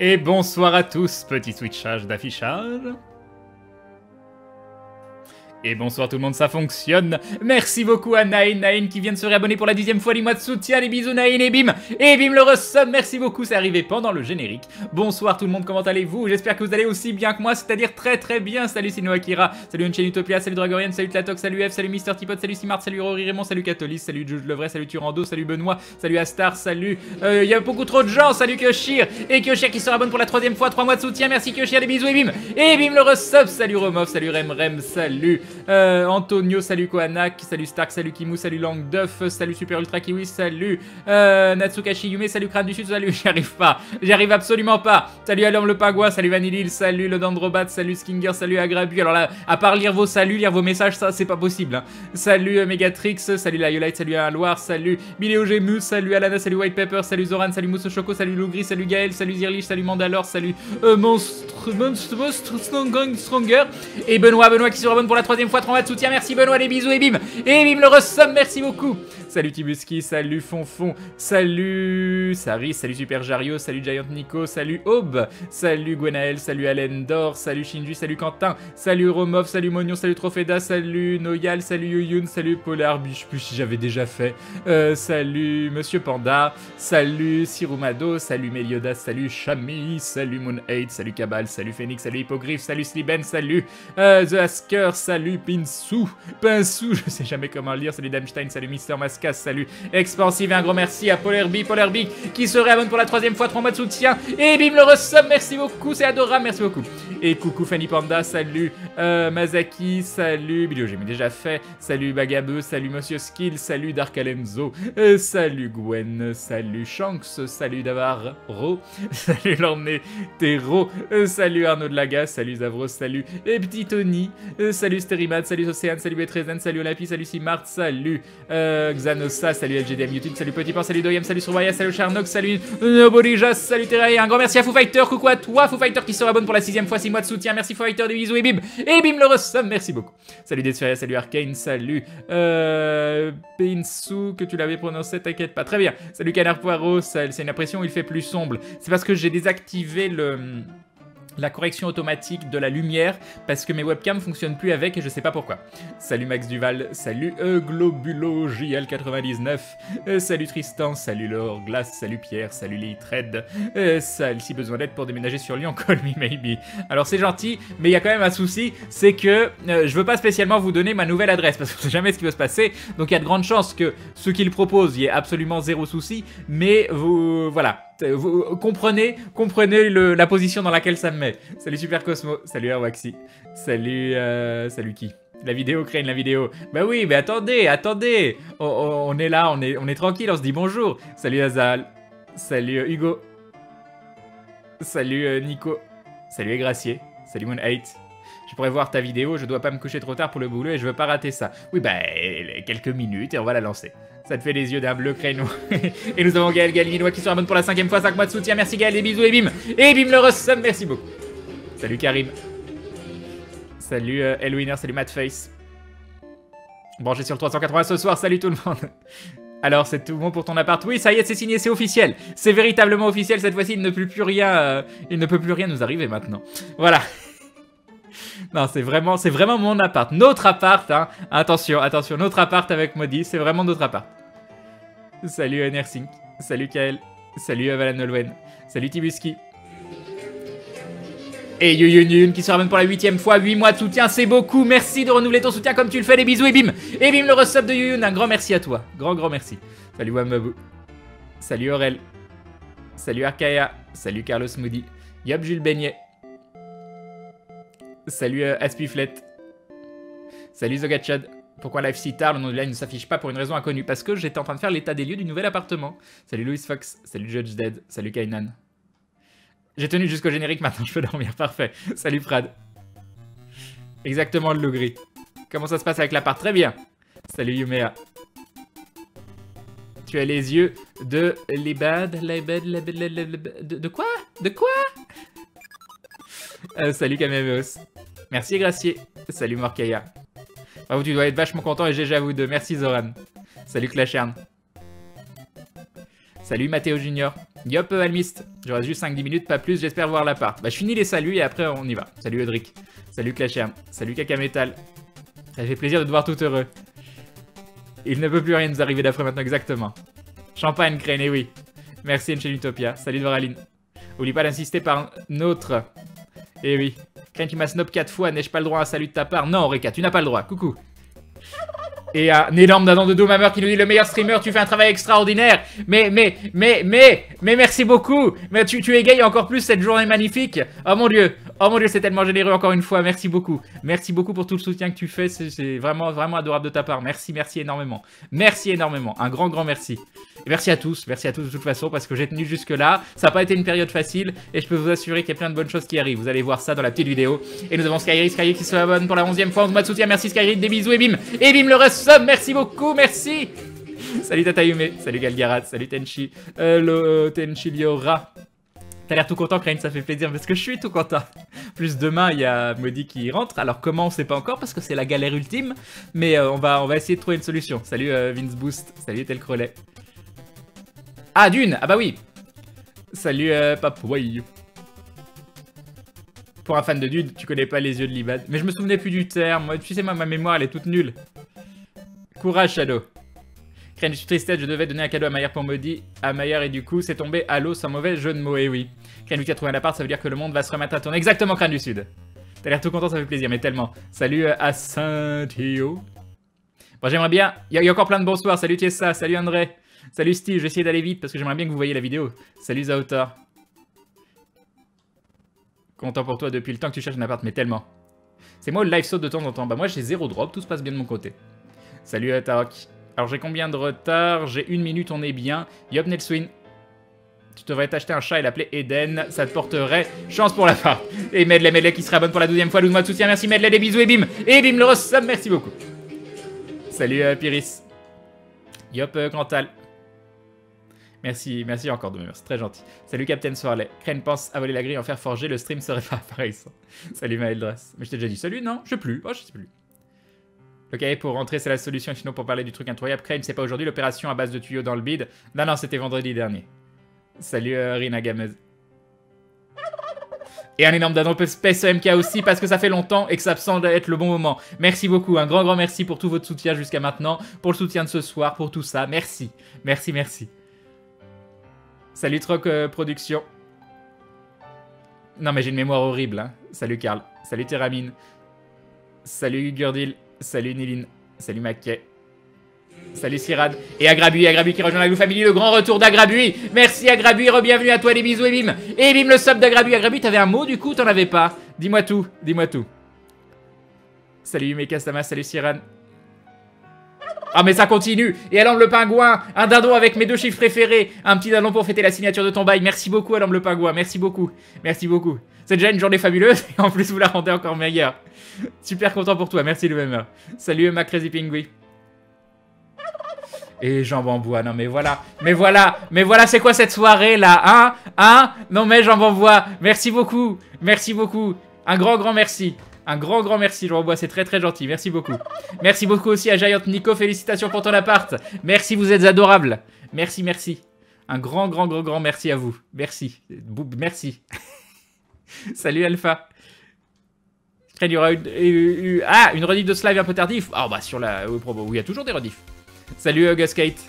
Et bonsoir à tous, petit switchage d'affichage. Et bonsoir tout le monde, ça fonctionne. Merci beaucoup à Nain qui vient de se réabonner pour la 10e fois du mois de soutien. Les bisous Nain et bim le resub. Merci beaucoup, c'est arrivé pendant le générique. Bonsoir tout le monde, comment allez-vous? J'espère que vous allez aussi bien que moi, c'est-à-dire très bien. Salut Sino Akira, salut Unchained Utopia, salut Dragorian, salut Tlatoc, salut F, salut Mister Tipot, salut Simart, salut Rory Raymond, salut Catholis, salut Juge Levray, salut Turando, salut Benoît, salut Astar, salut... Il y a beaucoup trop de gens, salut Kyoshir. Et Kyoshir qui se rabonne pour la 3e fois, 3 mois de soutien. Merci Kyoshir, les bisous et bim le resub. Salut Romov, salut Remrem, salut... Antonio, salut Kohanak, salut Stark, salut Kimu, salut Langduff, salut Super Ultra Kiwi, salut Natsukashi Yume, salut Crâne du Sud, salut, j'y arrive absolument pas. Salut Alom le Pagua, salut Vanillil, salut le Dendrobat, salut Skinger, salut Agrabu. Alors là, à part lire vos saluts, lire vos messages, ça c'est pas possible. Hein. Salut Megatrix, salut Liolite, salut Aloir, salut Biléo Gemus, salut Alana, salut White Pepper, salut Zoran, salut Mousse Choco, salut Lougri, salut Gaël, salut Zirlich, salut Mandalore, salut Monstre Stronger. Et Benoît qui se rabonne pour la 3e fois, 3 mois de soutien. Merci Benoît, les bisous et bim le resub, merci beaucoup. Salut Tibuski, salut Fonfon, salut Saris, salut Super Jario, salut Giant Nico, salut Aube, salut Gwenaël, salut Alendor, salut Shinju, salut Quentin, salut Romov, salut Mognon, salut Tropheda, salut Noyal, salut Yoyun, salut Polar, je sais plus si j'avais déjà fait, salut Monsieur Panda, salut Sirumado, salut Meliodas, salut Chami, salut Moon8, salut Cabal, salut Phoenix, salut Hippogriff, salut Sliben, salut The Asker, salut Pinsou, je sais jamais comment lire, salut Damstein, salut Mister Mascas, salut Expansive et un gros merci à Polarby qui se réabonne pour la 3e fois, 3 mois de soutien. Et bim le resub, merci beaucoup, c'est adorable, merci beaucoup. Et coucou Fanny Panda, salut Mazaki, salut Bilio, j'ai déjà fait, salut Bagabeu, salut Monsieur Skill, salut Dark Alenzo, salut Gwen, salut Shanks, salut Davaro, salut Lorné Terro, salut Arnaud de Laga, salut Zavros, salut Petit Tony, salut Sterimat, salut Océane, salut Betrezen, salut Olapi, salut Simart, salut Xanosa, salut LGDM YouTube, salut Petit Pan, salut Doyam, salut Survaya, salut Charnox, salut Nobolijas, salut Terra et un grand merci à Foo Fighter, coucou à toi Foo Fighter qui se rabonne pour la 6e fois, 6 mois de soutien, merci Foo Fighter, des bisous et bim le resub, merci beaucoup. Salut Desferia, salut Arcane, salut Pinsou, que tu l'avais prononcé, t'inquiète pas, très bien, salut Canard Poirot, c'est une impression où il fait plus sombre, c'est parce que j'ai désactivé la correction automatique de la lumière parce que mes webcams fonctionnent plus avec et je sais pas pourquoi. Salut Max Duval, salut Globulo JL99, salut Tristan, salut Laure Glace, salut Pierre, salut Litred, si besoin d'aide pour déménager sur Lyon, call me maybe. Alors c'est gentil, mais il y a quand même un souci, c'est que je veux pas spécialement vous donner ma nouvelle adresse parce que je sais jamais ce qui va se passer, donc il y a de grandes chances que ce qu'il propose, il y ait absolument zéro souci, mais vous, voilà. Vous comprenez la position dans laquelle ça me met. Salut Super Cosmo, salut Airwaxi, salut qui? La vidéo, Crane, la vidéo. Bah oui, mais attendez, on est là, on est tranquille, on se dit bonjour. Salut Azal, salut Hugo, salut Nico, salut Gracier, salut Moon8. Je pourrais voir ta vidéo, je dois pas me coucher trop tard pour le boulot et je veux pas rater ça. Oui, bah, quelques minutes et on va la lancer. Ça te fait les yeux d'un bleu créneau. Et nous avons Gaël Galinois qui se rabonne pour la 5e fois, 5 mois de soutien. Merci Gaël, des bisous et bim le resub, merci beaucoup. Salut Karim. Salut Elwinner, salut Madface. Branché sur le 380 ce soir, salut tout le monde. Alors, c'est tout bon pour ton appart? Oui, ça y est, c'est signé, c'est officiel. C'est véritablement officiel, cette fois-ci, il ne peut plus rien nous arriver maintenant. Voilà. Non, c'est vraiment mon appart. Notre appart, hein. Attention, notre appart avec Modi, c'est vraiment notre appart. Salut Nersink, salut Kael, salut Valan Olwen, salut Tibuski. Et Yuyun qui se ramène pour la 8e fois, 8 mois de soutien, c'est beaucoup. Merci de renouveler ton soutien comme tu le fais, les bisous et bim le resub de Yuyun, un grand merci à toi. Grand merci. Salut Wamabou, salut Aurel, salut Arkaya, salut Carlos Moody, Yop Jules Beignet. Salut Aspiflet. Salut Zogachad. Pourquoi live si tard? Le nom de live ne s'affiche pas pour une raison inconnue. Parce que j'étais en train de faire l'état des lieux du nouvel appartement. Salut Louis Fox. Salut Judge Dead. Salut Kainan. J'ai tenu jusqu'au générique, maintenant je peux dormir. Parfait. Salut Prad. Exactement le loup gris. Comment ça se passe avec l'appart? Très bien. Salut Yumea. Tu as les yeux de Libad. De quoi? Salut Kameveos. Merci Gracier. Salut Morkaya. Bravo, tu dois être vachement content et GG à vous deux. Merci Zoran. Salut Clashern. Salut Mathéo Junior. Yop, Almist. Je reste juste 5-10 minutes, pas plus, j'espère voir l'appart. Bah, je finis les saluts et après on y va. Salut Audric. Salut Clasherm. Salut Kakametal. Ça fait plaisir de te voir tout heureux. Il ne peut plus rien nous arriver d'après maintenant, exactement. Champagne, Crane, et oui. Merci Enchain Utopia. Salut Doraline. Oublie pas d'insister par notre. Et oui. Crane qui m'a snob 4 fois, n'ai-je pas le droit à un salut de ta part? Non, Reka, tu n'as pas le droit. Coucou. Et un énorme dadon de Doomhammer qui nous dit le meilleur streamer, tu fais un travail extraordinaire. Mais merci beaucoup. Mais tu égayes encore plus cette journée magnifique. Oh mon dieu, c'est tellement généreux encore une fois. Merci beaucoup. Merci beaucoup pour tout le soutien que tu fais. C'est vraiment, vraiment adorable de ta part. Merci énormément. Merci énormément. Un grand merci. Et merci à tous de toute façon parce que j'ai tenu jusque là. Ça n'a pas été une période facile et je peux vous assurer qu'il y a plein de bonnes choses qui arrivent. Vous allez voir ça dans la petite vidéo. Et nous avons Skyrid qui se abonne pour la 11e fois. On mois de soutien. Merci Skyrid, des bisous et bim. Et bim le resub. Merci beaucoup, merci. Salut Tata Yume, salut Galgarat, salut Tenchi. Tenchi Liora. T'as l'air tout content, Crane, ça fait plaisir parce que je suis tout content. Plus demain, il y a Maudit qui rentre. Alors comment, on sait pas encore parce que c'est la galère ultime. Mais on va essayer de trouver une solution. Salut Vince Boost, salut Tel Crelet. Ah, Dune, ah bah oui. Salut Papouaille. Pour un fan de Dune, tu connais pas les yeux de Libad. Mais je me souvenais plus du terme. Moi, tu sais, ma mémoire, elle est toute nulle. Courage, Shadow. Crane, je suis tristesse, je devais donner un cadeau à Maillard pour Maudit. À Maillard et du coup, c'est tombé à l'eau sans mauvais jeu de mots. Et oui. Crane, vu qu'il a trouvé un appart, ça veut dire que le monde va se remettre à tourner. Exactement, Crane du Sud. T'as l'air tout content, ça fait plaisir, mais tellement. Salut à Saint-Thio. Bon, j'aimerais bien. Il y a encore plein de bonsoirs. Salut Tiessa, salut André. Salut Steve, je vais essayer d'aller vite parce que j'aimerais bien que vous voyiez la vidéo. Salut Zaotar. Content pour toi depuis le temps que tu cherches un appart, mais tellement. C'est moi le live saute de temps en temps. Bah, moi j'ai 0 drop, tout se passe bien de mon côté. Salut Tarok. Alors j'ai combien de retard? J'ai 1 minute, on est bien. Yop Nelswin. Tu devrais t'acheter un chat et l'appeler Eden. Ça te porterait chance pour la fin. Et Medley qui se réabonne pour la 12e fois. 12 mois de soutien. Merci Medley, des bisous et bim. Et bim le resub, merci beaucoup. Salut Pyris. Yop Cantal. Merci encore de c'est très gentil. Salut Captain Soirley. Crane pense à voler la grille en fer forger, le stream serait pas pareil ça. Salut Maëldras. Mais je t'ai déjà dit salut, non? Je sais plus. Oh, je sais plus. Le cahier pour rentrer, c'est la solution. Sinon, pour parler du truc incroyable, Crane, c'est pas aujourd'hui l'opération à base de tuyaux dans le bide. Non, c'était vendredi dernier. Salut Rina Gamez. Et un énorme dadon Space MK aussi parce que ça fait longtemps et que ça semble être le bon moment. Merci beaucoup, un grand merci pour tout votre soutien jusqu'à maintenant, pour le soutien de ce soir, pour tout ça. Merci. Salut Troc Production. Non mais j'ai une mémoire horrible, hein. Salut Karl. Salut Terramine. Salut Gurdil. Salut Niline. Salut Mackay. Salut Sirad. Et Agrabui qui rejoint la Glou Family, le grand retour d'Agrabui. Merci Agrabui, re-bienvenue à toi, des bisous et bim. Et bim le sub d'Agrabui. Agrabui, t'avais un mot du coup, t'en avais pas? Dis-moi tout. Salut Mekastama, salut Siran. Ah mais ça continue. Et Alambe le pingouin, un dindon avec mes 2 chiffres préférés. Un petit dindon pour fêter la signature de ton bail. Merci beaucoup Alambe le pingouin, merci beaucoup. C'est déjà une journée fabuleuse et en plus vous la rendez encore meilleure. Super content pour toi, merci le même. Salut ma Crazy Pingui. Et jambes en bois, non mais voilà, c'est quoi cette soirée là, hein, non mais jambes en bois, merci beaucoup, un grand merci. Un grand merci, Jean Bois, c'est très gentil, merci beaucoup. Merci beaucoup aussi à Giant Nico, félicitations pour ton appart. Merci, vous êtes adorables. Merci. Un grand merci à vous. Merci. Salut Alpha. Il y aura une rediff de ce live un peu tardif. Ah bah sur la... Oui, il y a toujours des rediffs. Salut Guskate.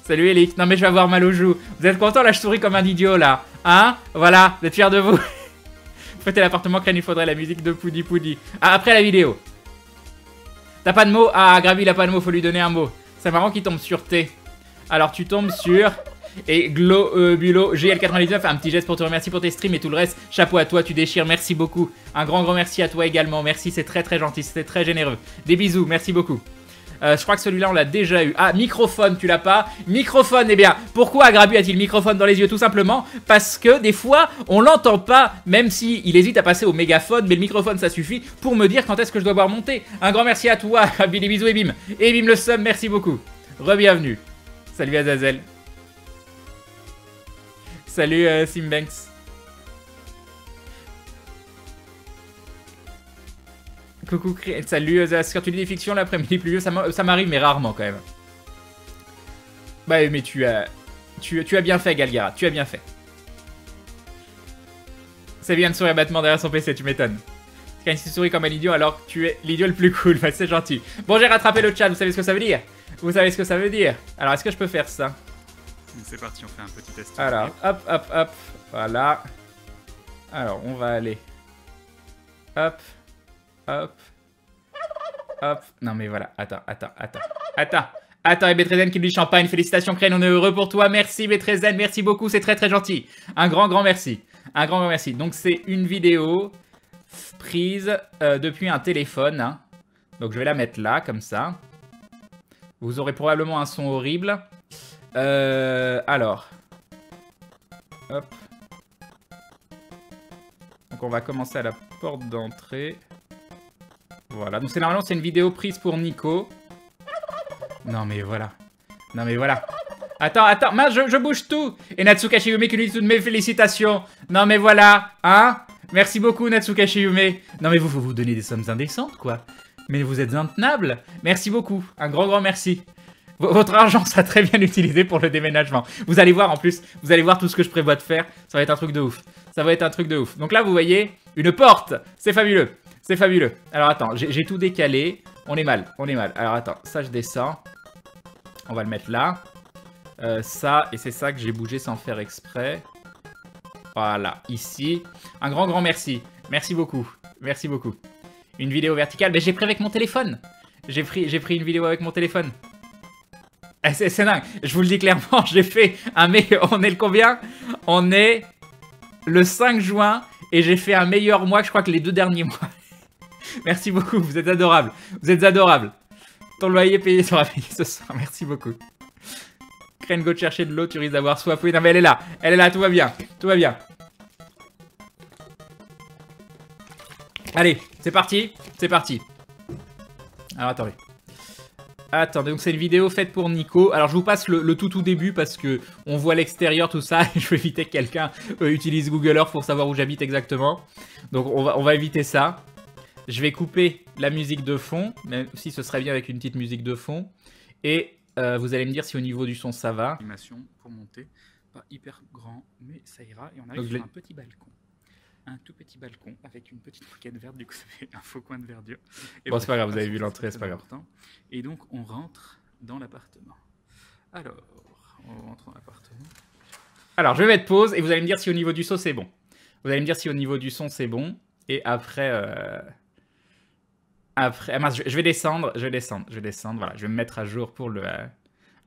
Salut Elic. Non mais je vais avoir mal aux joues. Vous êtes content là, je souris comme un idiot là. Hein? Voilà, vous êtes fiers de vous. Faites l'appartement, Crane, il faudrait la musique de Poudi. Ah, après la vidéo. T'as pas de mots? Ah, Gravi, il a pas de mots, faut lui donner un mot. C'est marrant qu'il tombe sur T. Alors, tu tombes sur... Et Globulo GL99, un petit geste pour te remercier pour tes streams et tout le reste. Chapeau à toi, tu déchires, merci beaucoup. Un grand merci à toi également. Merci, c'est très gentil, c'était très généreux. Des bisous, merci beaucoup. Je crois que celui-là, on l'a déjà eu. Ah, microphone, tu l'as pas? Microphone, eh bien, pourquoi Agrabu a-t-il microphone dans les yeux? Tout simplement parce que des fois, on l'entend pas, même s'il hésite à passer au mégaphone, mais le microphone, ça suffit pour me dire quand est-ce que je dois voir monter. Un grand merci à toi, des bisous et bim. Et bim le sub, merci beaucoup. Re-bienvenue. Salut Azazel. Salut Simbanks. Coucou, salut Zaz, quand tu lis des fictions l'après-midi pluvieux, ça m'arrive mais rarement quand même. Bah mais tu as... Tu as bien fait, Galgara, tu as bien fait. C'est bien de sourire bêtement derrière son PC, tu m'étonnes. Quand il sourit comme un idiot alors que tu es l'idiot le plus cool, bah, c'est gentil. Bon, j'ai rattrapé le chat, vous savez ce que ça veut dire? Vous savez ce que ça veut dire? Alors, est-ce que je peux faire ça? C'est parti, on fait un petit test. Alors, hop, hop, hop, voilà. Alors, on va aller. Hop, hop, hop. Non mais voilà, attends. Attends, et Betrezen qui lui dit champagne, félicitations Crane, on est heureux pour toi, merci Betrezen, merci beaucoup, c'est très gentil. Un grand merci. Un grand merci. Donc c'est une vidéo prise depuis un téléphone. Hein. Donc je vais la mettre là, comme ça. Vous aurez probablement un son horrible. Alors. Hop. Donc on va commencer à la porte d'entrée. Voilà, donc normalement c'est une vidéo prise pour Nico. Non mais voilà. Attends, mince, je bouge tout. Et Natsuka Shiyume qui lui dit toutes mes félicitations. Non mais voilà, hein. Merci beaucoup Natsuka Shiyume. Non mais vous donnez des sommes indécentes quoi. Mais vous êtes intenable. Merci beaucoup, un grand merci. Votre argent sera très bien utilisé pour le déménagement. Vous allez voir en plus, vous allez voir tout ce que je prévois de faire. Ça va être un truc de ouf. Ça va être un truc de ouf. Donc là vous voyez, une porte. C'est fabuleux. C'est fabuleux. Alors attends, j'ai tout décalé. On est mal. Alors attends, ça je descends. On va le mettre là. Ça, et c'est ça que j'ai bougé sans faire exprès. Voilà, ici. Un grand merci. Merci beaucoup. Une vidéo verticale. Mais j'ai pris avec mon téléphone. J'ai pris une vidéo avec mon téléphone. C'est dingue. Je vous le dis clairement, j'ai fait un meilleur... On est le combien? On est le 5 juin. Et j'ai fait un meilleur mois que je crois que les 2 derniers mois. Merci beaucoup, vous êtes adorables. Ton loyer payé sera payé ce soir, merci beaucoup. Crane go chercher de l'eau, tu risques d'avoir soif. Oui, non mais elle est là, tout va bien. Allez, c'est parti. Alors attendez, donc c'est une vidéo faite pour Nico. Alors je vous passe le tout début parce que on voit l'extérieur, tout ça. Et je veux éviter que quelqu'un utilise Google Earth pour savoir où j'habite exactement. Donc on va éviter ça. Je vais couper la musique de fond, même si ce serait bien avec une petite musique de fond. Et vous allez me dire si au niveau du son ça va. Animation pour monter, pas hyper grand, mais ça ira. Et on arrive sur un petit balcon. Un tout petit balcon avec une petite moquette verte, du coup ça fait un faux coin de verdure. Et bon, c'est pas grave, vous avez vu l'entrée, c'est pas grave. Et donc on rentre dans l'appartement. Alors, on rentre dans l'appartement. Alors, je vais mettre pause et vous allez me dire si au niveau du son c'est bon. Et après... mince, je vais descendre. Voilà, je vais me mettre à jour pour le...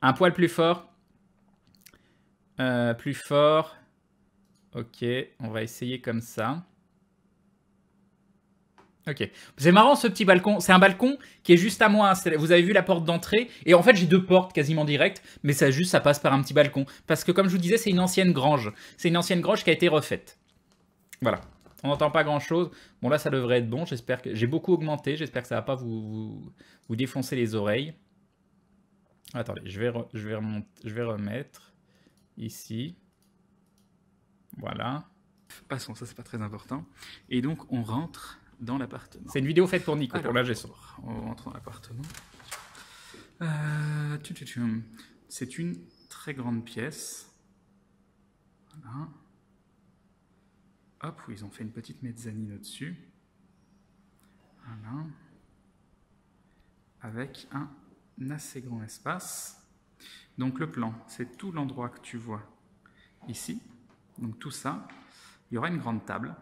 un poil plus fort. Ok, on va essayer comme ça. Ok. C'est marrant ce petit balcon. C'est un balcon qui est juste à moi. Vous avez vu la porte d'entrée. Et en fait, j'ai 2 portes quasiment directes. Mais ça passe par un petit balcon. Parce que comme je vous disais, c'est une ancienne grange. C'est une ancienne grange qui a été refaite. Voilà. On n'entend pas grand chose. Bon là ça devrait être bon. J'espère que j'ai beaucoup augmenté. J'espère que ça va pas vous défoncer les oreilles. Attendez, je vais remettre ici. Voilà. Passons, ça c'est pas très important. Et donc on rentre dans l'appartement. C'est une vidéo faite pour Nico, pour l'ingé son. On rentre dans l'appartement. C'est une très grande pièce. Voilà. Hop, ils ont fait une petite mezzanine au-dessus. Voilà. Avec un assez grand espace. Donc le plan, c'est tout l'endroit que tu vois ici. Donc tout ça, il y aura une grande table.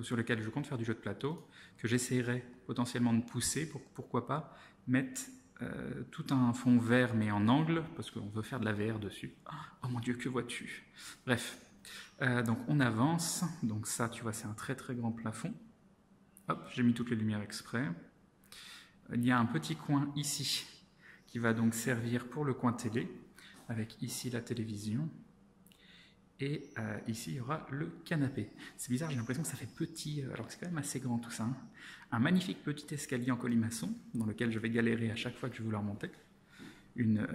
Sur laquelle je compte faire du jeu de plateau, que j'essaierai potentiellement de pousser pour, pourquoi pas, mettre tout un fond vert mais en angle, parce qu'on veut faire de la VR dessus. Oh mon Dieu, que vois-tu? Bref, donc on avance. Donc ça, tu vois, c'est un très grand plafond. Hop, j'ai mis toutes les lumières exprès. Il y a un petit coin ici qui va donc servir pour le coin télé, avec ici la télévision. Et ici, il y aura le canapé. C'est bizarre, j'ai l'impression que ça fait petit, alors que c'est quand même assez grand tout ça. Hein. Un magnifique petit escalier en colimaçon, dans lequel je vais galérer à chaque fois que je vais vouloir monter. Il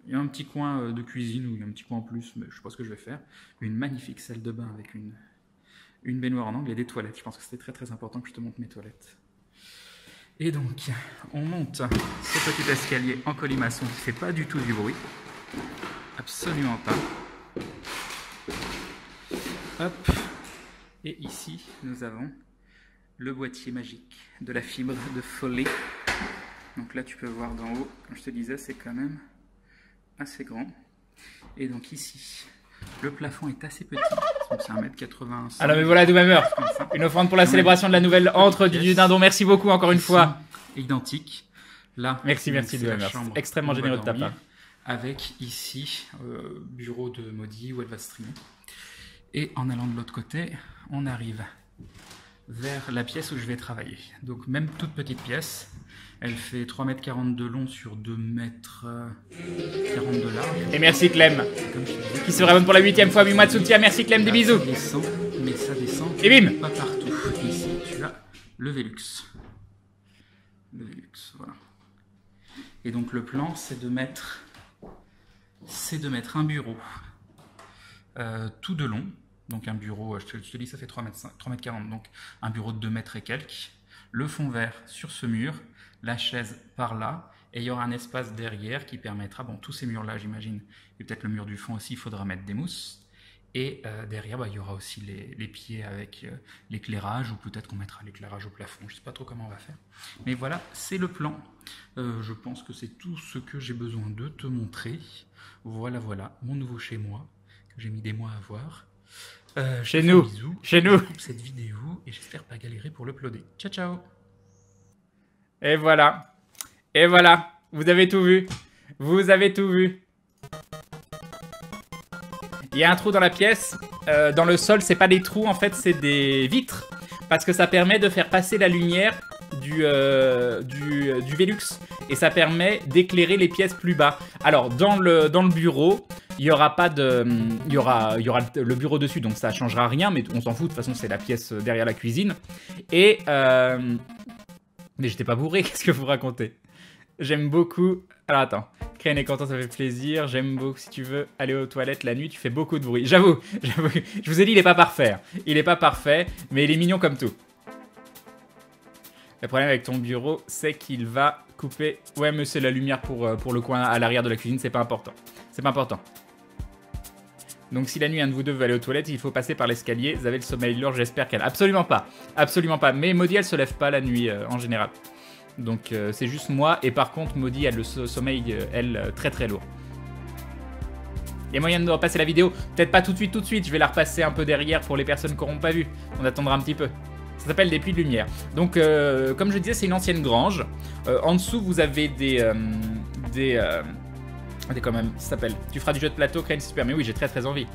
y a un petit coin de cuisine, ou il y a un petit coin en plus, mais je ne sais pas ce que je vais faire. Une magnifique salle de bain avec une baignoire en angle et des toilettes. Je pense que c'était très important que je te montre mes toilettes. Et donc, on monte ce petit escalier en colimaçon qui ne fait pas du tout du bruit. Absolument pas. Hop. Et ici, nous avons le boîtier magique de la fibre de Foley. Donc là, tu peux voir d'en haut, comme je te disais, c'est quand même assez grand. Et donc ici, le plafond est assez petit. C'est 1m80. Alors mais voilà, d'où ma meurt. Une offrande pour la célébration de la nouvelle entre du dindon. Merci beaucoup encore une fois. Identique. Là, merci de ma meurt. C'est extrêmement généreux de ta part. Avec ici, bureau de Maudie où elle va streamer. Et en allant de l'autre côté, on arrive vers la pièce où je vais travailler. Donc même toute petite pièce. Elle fait 3,40 m de long sur 2,40 m de large. Et merci Clem, qui se réabonne pour la 8e fois, 8 mois de soutien. Merci Clem, des bisous. Ça descend, mais ça descend. Et bim. Pas partout. Ici, tu as le Velux. Le Velux, voilà. Et donc le plan, c'est de mettre un bureau tout de long. Donc un bureau, je te dis, ça fait 3,40 m, donc un bureau de 2 mètres et quelques. Le fond vert sur ce mur, la chaise par là, et il y aura un espace derrière qui permettra, bon, tous ces murs-là, j'imagine, et peut-être le mur du fond aussi, il faudra mettre des mousses. Et derrière, bah, il y aura aussi les pieds avec l'éclairage, ou peut-être qu'on mettra l'éclairage au plafond, je ne sais pas trop comment on va faire. Mais voilà, c'est le plan. Je pense que c'est tout ce que j'ai besoin de te montrer. Voilà, mon nouveau chez moi, que j'ai mis des mois à voir. Chez nous, chez nous. Je coupe cette vidéo et j'espère pas galérer pour l'uploader. Ciao, ciao. Et voilà, vous avez tout vu. Vous avez tout vu. Il y a un trou dans la pièce. Dans le sol, c'est pas des trous, en fait, c'est des vitres. Parce que ça permet de faire passer la lumière du Velux. Et ça permet d'éclairer les pièces plus bas. Alors, dans le bureau, il y aura pas de... Il y aura le bureau dessus, donc ça changera rien, mais on s'en fout, de toute façon, c'est la pièce derrière la cuisine. Et... Mais j'étais pas bourré, qu'est-ce que vous racontez? J'aime beaucoup... Alors attends, Crane est content, ça fait plaisir. J'aime beaucoup, si tu veux aller aux toilettes la nuit, tu fais beaucoup de bruit. J'avoue, je vous ai dit, il est pas parfait. Il est pas parfait, mais il est mignon comme tout. Le problème avec ton bureau, c'est qu'il va couper... Ouais, mais c'est la lumière pour le coin à l'arrière de la cuisine, c'est pas important. C'est pas important. Donc si la nuit, un de vous deux veut aller aux toilettes, il faut passer par l'escalier. Vous avez le sommeil lourd, j'espère qu'elle... Absolument pas. Absolument pas. Mais Maudie, elle se lève pas la nuit, en général. Donc c'est juste moi. Et par contre, Maudie, elle le sommeil, elle, très très lourd. Il y a moyen de repasser la vidéo. Peut-être pas tout de suite. Je vais la repasser un peu derrière pour les personnes qui n'auront pas vu. On attendra un petit peu. Ça s'appelle des puits de lumière. Donc, comme je disais, c'est une ancienne grange. En dessous, vous avez quand même, ça s'appelle. Tu feras du jeu de plateau, Crane, c'est super. Mais oui, j'ai très très envie.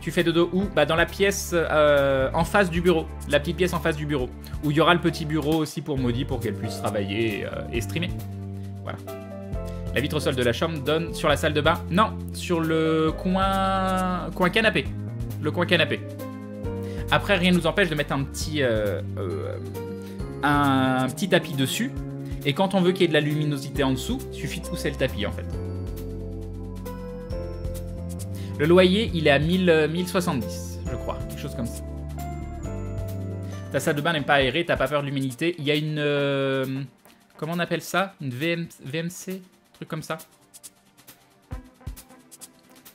Tu fais dodo où? Bah dans la pièce en face du bureau. La petite pièce en face du bureau. Où il y aura le petit bureau aussi pour Maudie pour qu'elle puisse travailler et streamer. Voilà. La vitre au sol de la chambre donne sur la salle de bain. Non, sur le coin canapé. Le coin canapé. Après, rien ne nous empêche de mettre un petit tapis dessus. Et quand on veut qu'il y ait de la luminosité en dessous, il suffit de pousser le tapis en fait. Le loyer, il est à 1070, je crois. Quelque chose comme ça. Ta salle de bain n'est pas aérée, t'as pas peur de l'humidité. Il y a une... comment on appelle ça? Une VMC? Un truc comme ça.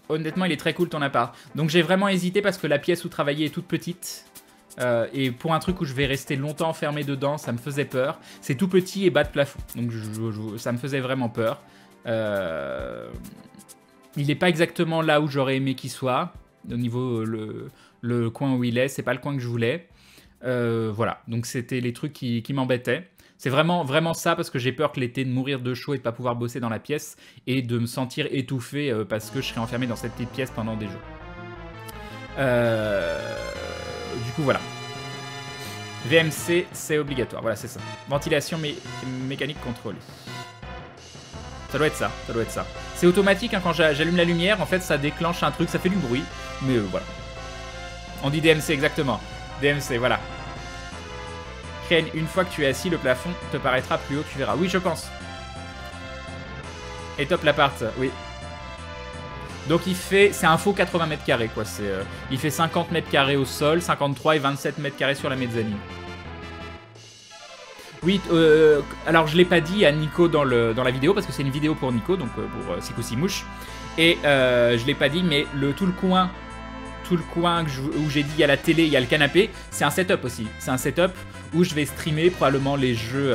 Honnêtement, il est très cool ton appart. Donc j'ai vraiment hésité parce que la pièce où travailler est toute petite. Et pour un truc où je vais rester longtemps enfermé dedans, ça me faisait peur. C'est tout petit et bas de plafond. Donc ça me faisait vraiment peur. Il n'est pas exactement là où j'aurais aimé qu'il soit. Au niveau le coin où il est, c'est pas le coin que je voulais. Voilà, donc c'était les trucs qui m'embêtaient. C'est vraiment ça parce que j'ai peur que l'été de mourir de chaud et de pas pouvoir bosser dans la pièce et de me sentir étouffé parce que je serais enfermé dans cette petite pièce pendant des jours. Du coup, voilà. VMC, c'est obligatoire. Voilà, c'est ça. Ventilation mécanique contrôlée. Ça doit être ça. Ça doit être ça. C'est automatique, hein, quand j'allume la lumière, en fait, ça déclenche un truc, ça fait du bruit. Mais voilà. On dit DMC, exactement. DMC, voilà. Crane, une fois que tu es assis, le plafond te paraîtra plus haut, tu verras. Oui, je pense. Et top l'appart, oui. Donc il fait, c'est un faux 80 mètres carrés quoi, il fait 50 mètres carrés au sol, 53 et 27 mètres carrés sur la mezzanine. Oui, alors je l'ai pas dit à Nico dans la vidéo, parce que c'est une vidéo pour Nico, donc pour Sikosimouche. Et je l'ai pas dit, mais tout le coin où j'ai dit il y a la télé, il y a le canapé, c'est un setup aussi. C'est un setup où je vais streamer probablement les jeux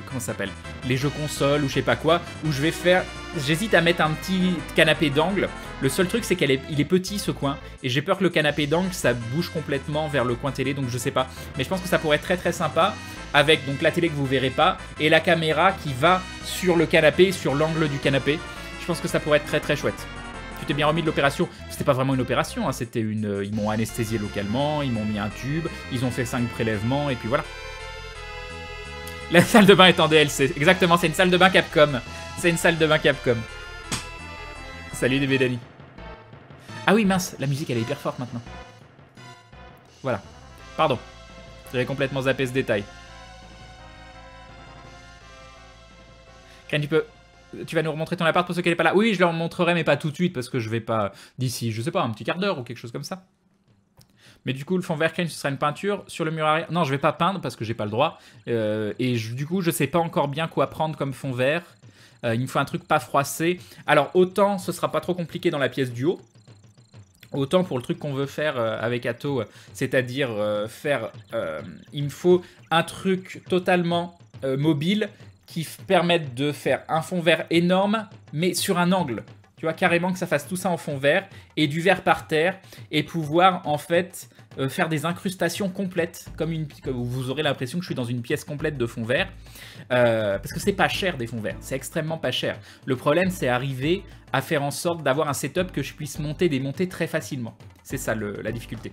comment ça s'appelle, les jeux consoles ou je sais pas quoi, où je vais faire, j'hésite à mettre un petit canapé d'angle. Le seul truc c'est qu'il est petit ce coin, et j'ai peur que le canapé d'angle ça bouge complètement vers le coin télé, donc je sais pas. Mais je pense que ça pourrait être très très sympa, avec donc la télé que vous verrez pas, et la caméra qui va sur le canapé, sur l'angle du canapé. Je pense que ça pourrait être très très chouette. Tu t'es bien remis de l'opération. C'était pas vraiment une opération, hein. C'était une... Ils m'ont anesthésié localement, ils m'ont mis un tube, ils ont fait 5 prélèvements, et puis voilà. La salle de bain est en DLC. Exactement, c'est une salle de bain Capcom. C'est une salle de bain Capcom. Salut DB Dani. Ah oui, mince, la musique elle est hyper forte maintenant. Voilà. Pardon. J'avais complètement zappé ce détail. Ken, tu vas nous remontrer ton appart pour ceux qui n'est pas là. Oui, je leur montrerai, mais pas tout de suite, parce que je vais pas d'ici, je sais pas, un petit quart d'heure ou quelque chose comme ça. Mais du coup, le fond vert Crane, ce sera une peinture sur le mur arrière. Non, je vais pas peindre parce que j'ai pas le droit. Du coup, je sais pas encore bien quoi prendre comme fond vert. Il me faut un truc pas froissé. Alors, autant ce sera pas trop compliqué dans la pièce du haut. Autant pour le truc qu'on veut faire avec Atto, c'est-à-dire il me faut un truc totalement mobile qui permette de faire un fond vert énorme, mais sur un angle. Tu vois, carrément que ça fasse tout ça en fond vert, et du vert par terre, et pouvoir en fait faire des incrustations complètes, comme vous aurez l'impression que je suis dans une pièce complète de fond vert, parce que c'est pas cher des fonds verts, c'est extrêmement pas cher. Le problème, c'est arriver à faire en sorte d'avoir un setup que je puisse monter, démonter très facilement. C'est ça la difficulté.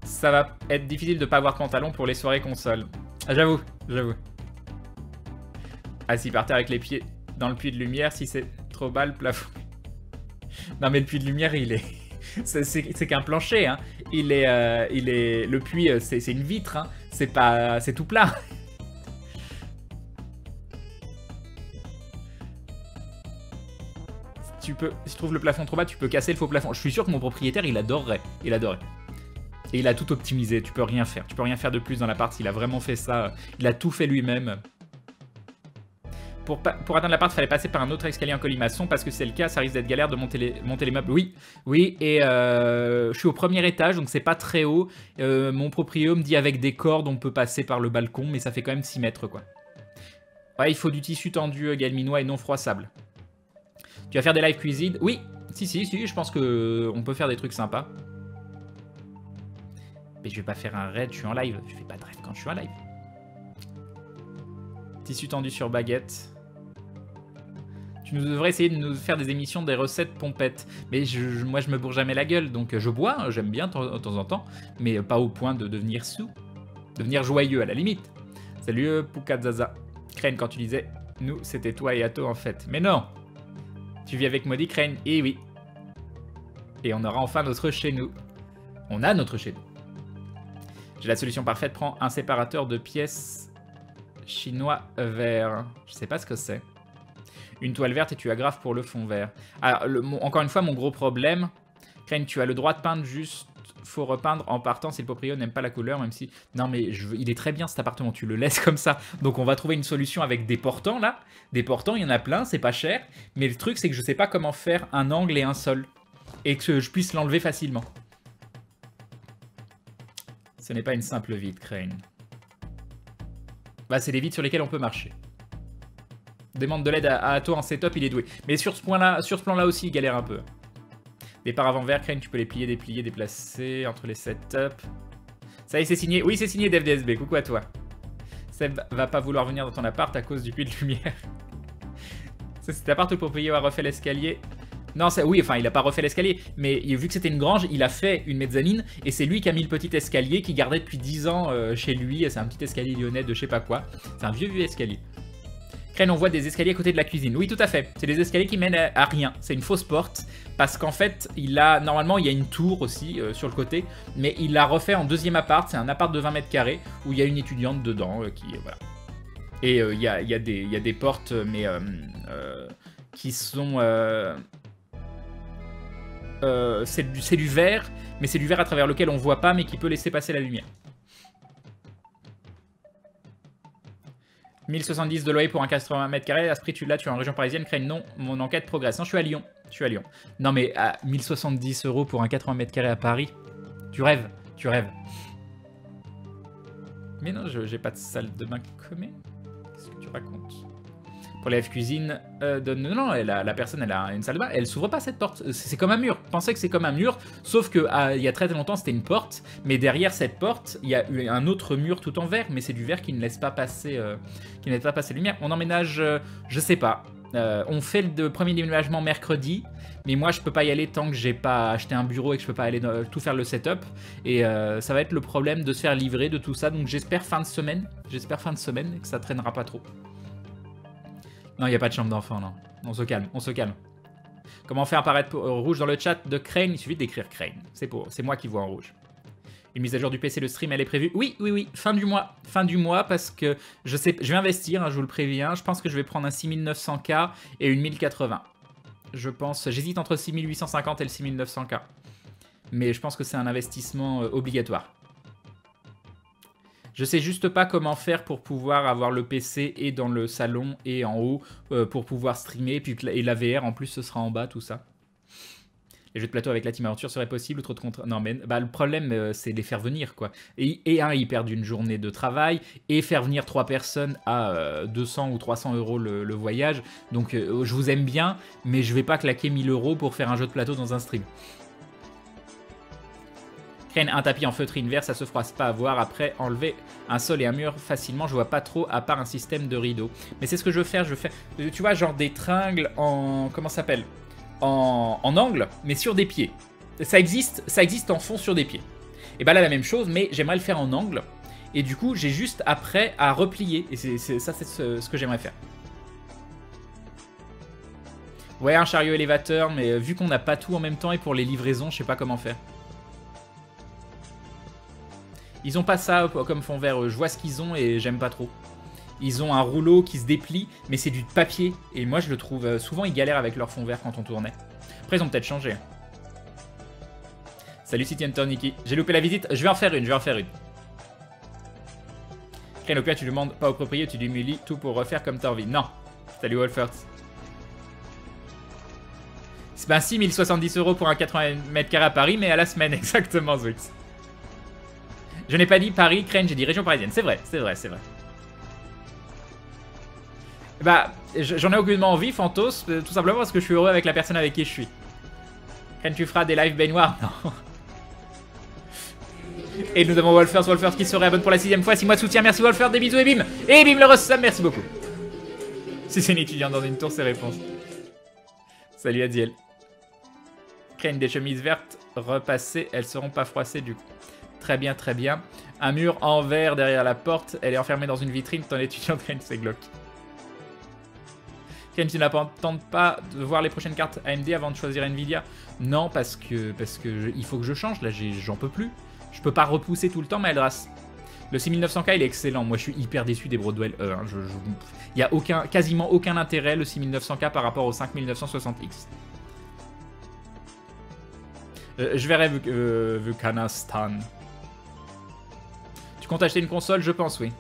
Ça va être difficile de pas avoir de pantalon pour les soirées console. Ah, j'avoue. Assis par terre avec les pieds dans le puits de lumière, si c'est trop bas le plafond. Non mais le puits de lumière, il est... c'est qu'un plancher, hein. Le puits, c'est une vitre, hein. C'est tout plat. Si tu trouves le plafond trop bas, tu peux casser le faux plafond. Je suis sûr que mon propriétaire, il adorerait. Il adorait. Et il a tout optimisé, tu peux rien faire. Tu peux rien faire de plus dans l'appart, il a vraiment fait ça. Il a tout fait lui-même. Pour atteindre l'appart, il fallait passer par un autre escalier en colimaçon, parce que si c'est le cas, ça risque d'être galère de monter les meubles. Oui, et je suis au premier étage, donc c'est pas très haut. Mon proprio me dit avec des cordes, on peut passer par le balcon, mais ça fait quand même 6 mètres, quoi. Ouais, il faut du tissu tendu galminois et non froissable. Tu vas faire des live cuisine? Oui, si, je pense qu'on peut faire des trucs sympas. Mais je vais pas faire un raid, je suis en live. Je fais pas de raid quand je suis en live. Tissu tendu sur baguette. Tu nous devrais essayer de nous faire des émissions des recettes pompettes. Mais moi, je me bourre jamais la gueule. Donc, je bois, j'aime bien de temps en temps. Mais pas au point de devenir sous. Devenir joyeux, à la limite. Salut, Pukazaza. Crane, quand tu disais, nous, c'était toi et Atto, en fait. Mais non. Tu vis avec Modi, Crane. Eh oui. Et on aura enfin notre chez nous. On a notre chez nous. J'ai la solution parfaite. Prends un séparateur de pièces chinois vert. Je sais pas ce que c'est. Une toile verte et tu agrafes pour le fond vert. Alors, encore une fois, mon gros problème. Crane, tu as le droit de peindre, juste faut repeindre en partant si le proprio n'aime pas la couleur, même si... Non mais il est très bien cet appartement, tu le laisses comme ça. Donc on va trouver une solution avec des portants là. Des portants, il y en a plein, c'est pas cher. Mais le truc c'est que je sais pas comment faire un angle et un sol. Et que je puisse l'enlever facilement. Ce n'est pas une simple vitre, Crane. Bah, c'est des vitres sur lesquelles on peut marcher. Demande de l'aide à Atto en setup, il est doué. Mais sur ce plan-là aussi, il galère un peu. Des paravents verts, Crane, tu peux les plier, déplier, déplacer entre les setups. Ça y est, c'est signé. Oui, c'est signé DevDSB. Coucou à toi. Seb va pas vouloir venir dans ton appart à cause du puits de lumière. Cet appart, le propriétaire a refait l'escalier. Non, oui, enfin, il a pas refait l'escalier, mais vu que c'était une grange, il a fait une mezzanine, et c'est lui qui a mis le petit escalier qu'il gardait depuis 10 ans chez lui. C'est un petit escalier lyonnais de je sais pas quoi. C'est un vieux escalier. Crane, on voit des escaliers à côté de la cuisine. Oui, tout à fait. C'est des escaliers qui mènent à rien. C'est une fausse porte, parce qu'en fait, normalement, il y a une tour aussi sur le côté, mais il l'a refait en deuxième appart. C'est un appart de 20 mètres carrés, où il y a une étudiante dedans, voilà. Et il y a des portes, mais qui sont... c'est du verre, mais c'est du verre à travers lequel on voit pas, mais qui peut laisser passer la lumière. 1070 de loyer pour un 80 mètres carrés. Asprit, tu l'as, tu es en région parisienne. Crane, non, mon enquête progresse. Non, je suis à Lyon. Je suis à Lyon. Non, mais à 1070 € pour un 80 mètres carrés à Paris. Tu rêves, tu rêves. Mais non, j'ai pas de salle de bain commun. Qu'est-ce que tu racontes? Pour les F-cuisine, non, la personne, elle a une salle de bain. Elle s'ouvre pas cette porte. C'est comme un mur. Pensez que c'est comme un mur, sauf que il y a très longtemps, c'était une porte. Mais derrière cette porte, il y a eu un autre mur tout en verre, mais c'est du verre qui ne laisse pas passer, lumière. On emménage, je sais pas. On fait le premier déménagement mercredi, mais moi je peux pas y aller tant que j'ai pas acheté un bureau et que je peux pas aller tout faire le setup. Et ça va être le problème de se faire livrer de tout ça. Donc j'espère fin de semaine. J'espère fin de semaine et que ça traînera pas trop. Non, il n'y a pas de chambre d'enfant, non. On se calme, on se calme. Comment faire apparaître rouge dans le chat de Crane? Il suffit d'écrire Crane. C'est moi qui vois en rouge. Une mise à jour du PC, le stream, elle est prévue? Oui, oui, oui, fin du mois. Fin du mois, parce que je vais investir, hein, je vous le préviens. Je pense que je vais prendre un 6900K et une 1080. Je pense, j'hésite entre 6850 et le 6900K. Mais je pense que c'est un investissement obligatoire. Je sais juste pas comment faire pour pouvoir avoir le PC et dans le salon et en haut pour pouvoir streamer. Et la VR en plus ce sera en bas, tout ça. Les jeux de plateau avec la Team Aventure seraient possibles? Non mais bah, le problème c'est les faire venir quoi. Et ils perdent une journée de travail et faire venir 3 personnes à 200 ou 300 € le voyage. Donc je vous aime bien mais je vais pas claquer 1000 € pour faire un jeu de plateau dans un stream. Un tapis en feutre inverse, ça se froisse pas à voir. Après, enlever un sol et un mur facilement, je vois pas trop à part un système de rideau. Mais c'est ce que je veux faire. Tu vois, genre des tringles en... Comment ça s'appelle? En angle, mais sur des pieds. Ça existe en fond sur des pieds. Et bah là, la même chose, mais j'aimerais le faire en angle. Et du coup, j'ai juste après à replier. Et c'est ce que j'aimerais faire. Ouais, un chariot élévateur, mais vu qu'on n'a pas tout en même temps et pour les livraisons, je sais pas comment faire. Ils ont pas ça comme fond vert, je vois ce qu'ils ont et j'aime pas trop. Ils ont un rouleau qui se déplie, mais c'est du papier. Et moi je le trouve, souvent ils galèrent avec leur fond vert quand on tournait. Après ils ont peut-être changé. Salut City Hunter Nikki, j'ai loupé la visite, je vais en faire une, Krenopia, tu demandes pas au propriétaire, tu démulis tout pour refaire comme t'as envie. Non. Salut Wolfert. C'est ben 6070 € pour un 80 mètres carrés à Paris, mais à la semaine, exactement Zwix. Je n'ai pas dit Paris, Crane, j'ai dit région parisienne. C'est vrai. Bah, j'en ai aucunement envie, Phantos, tout simplement parce que je suis heureux avec la personne avec qui je suis. Crane, tu feras des lives baignoires? Non. Et nous avons Wolfert qui se réabonne pour la 6ème fois. 6 mois de soutien, merci Wolfert, des bisous et bim. Et bim le resub, merci beaucoup. Si c'est une étudiante dans une tour, c'est réponse. Salut Adiel. Crane, des chemises vertes repassées, elles seront pas froissées du coup. Très bien, très bien. Un mur en verre derrière la porte. Elle est enfermée dans une vitrine. Ton étudiant traîne ses Glock. Ken, tu n'attends pas de voir les prochaines cartes AMD avant de choisir Nvidia? Non, parce que il faut que je change. Là, j'en peux plus. Je peux pas repousser tout le temps, mais elle rase. Le 6900K, il est excellent. Moi, je suis hyper déçu des Broadwell E. Hein. Il y a quasiment aucun intérêt, le 6900K, par rapport au 5960X. Je verrai Vukanistan. Tu comptes acheter une console? Je pense, oui.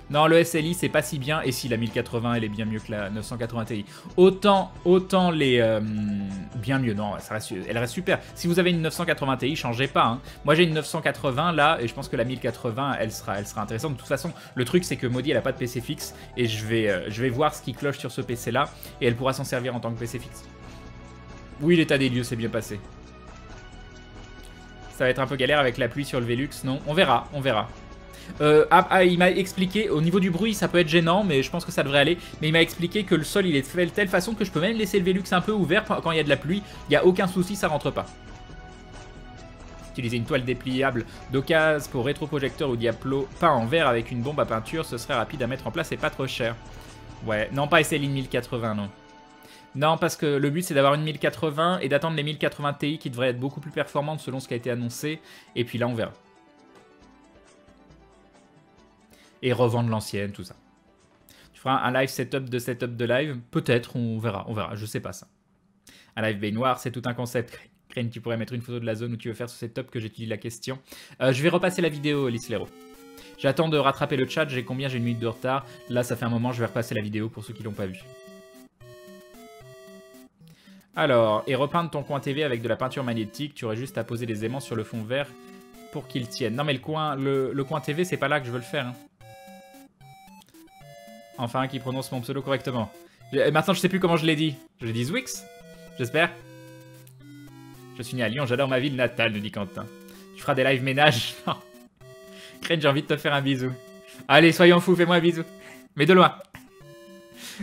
Non, le SLI, c'est pas si bien. Et si la 1080, elle est bien mieux que la 980 Ti. Autant les... bien mieux, non, elle reste super. Si vous avez une 980 Ti, changez pas. Hein. Moi, j'ai une 980 là, et je pense que la 1080, elle sera intéressante. De toute façon, le truc, c'est que Maudie, elle a pas de PC fixe. Et je vais voir ce qui cloche sur ce PC-là. Et elle pourra s'en servir en tant que PC fixe. Oui, l'état des lieux s'est bien passé. Ça va être un peu galère avec la pluie sur le Velux, non? On verra. Il m'a expliqué, au niveau du bruit, ça peut être gênant, mais je pense que ça devrait aller. Mais il m'a expliqué que le sol, il est fait de telle façon que je peux même laisser le Velux un peu ouvert quand il y a de la pluie. Il n'y a aucun souci, ça rentre pas. Utiliser une toile dépliable d'occasion pour rétroprojecteur ou diaplo peint en verre avec une bombe à peinture, ce serait rapide à mettre en place et pas trop cher. Ouais, non, pas essayer une 1080, non. Non, parce que le but c'est d'avoir une 1080 et d'attendre les 1080 Ti qui devraient être beaucoup plus performantes selon ce qui a été annoncé. Et puis là, on verra. Et revendre l'ancienne, tout ça. Tu feras un live setup de live? Peut-être, on verra, je sais pas ça. Un live baignoire, c'est tout un concept. Crane, tu pourrais mettre une photo de la zone où tu veux faire ce setup que j'étudie la question. Je vais repasser la vidéo, Lislero. J'attends de rattraper le chat, j'ai combien? J'ai une minute de retard. Là, ça fait un moment, je vais repasser la vidéo pour ceux qui l'ont pas vu. Alors, et repeindre ton coin TV avec de la peinture magnétique, tu aurais juste à poser les aimants sur le fond vert pour qu'ils tiennent. Non mais le coin TV, c'est pas là que je veux le faire. Hein. Enfin, un qui prononce mon pseudo correctement. Maintenant, je sais plus comment je l'ai dit. Je l'ai dit Zwix? J'espère. Je suis né à Lyon, j'adore ma ville natale, nous dit Quentin. Tu feras des live ménage? Non. Crane, j'ai envie de te faire un bisou. Allez, soyons fous, fais-moi un bisou. Mais de loin.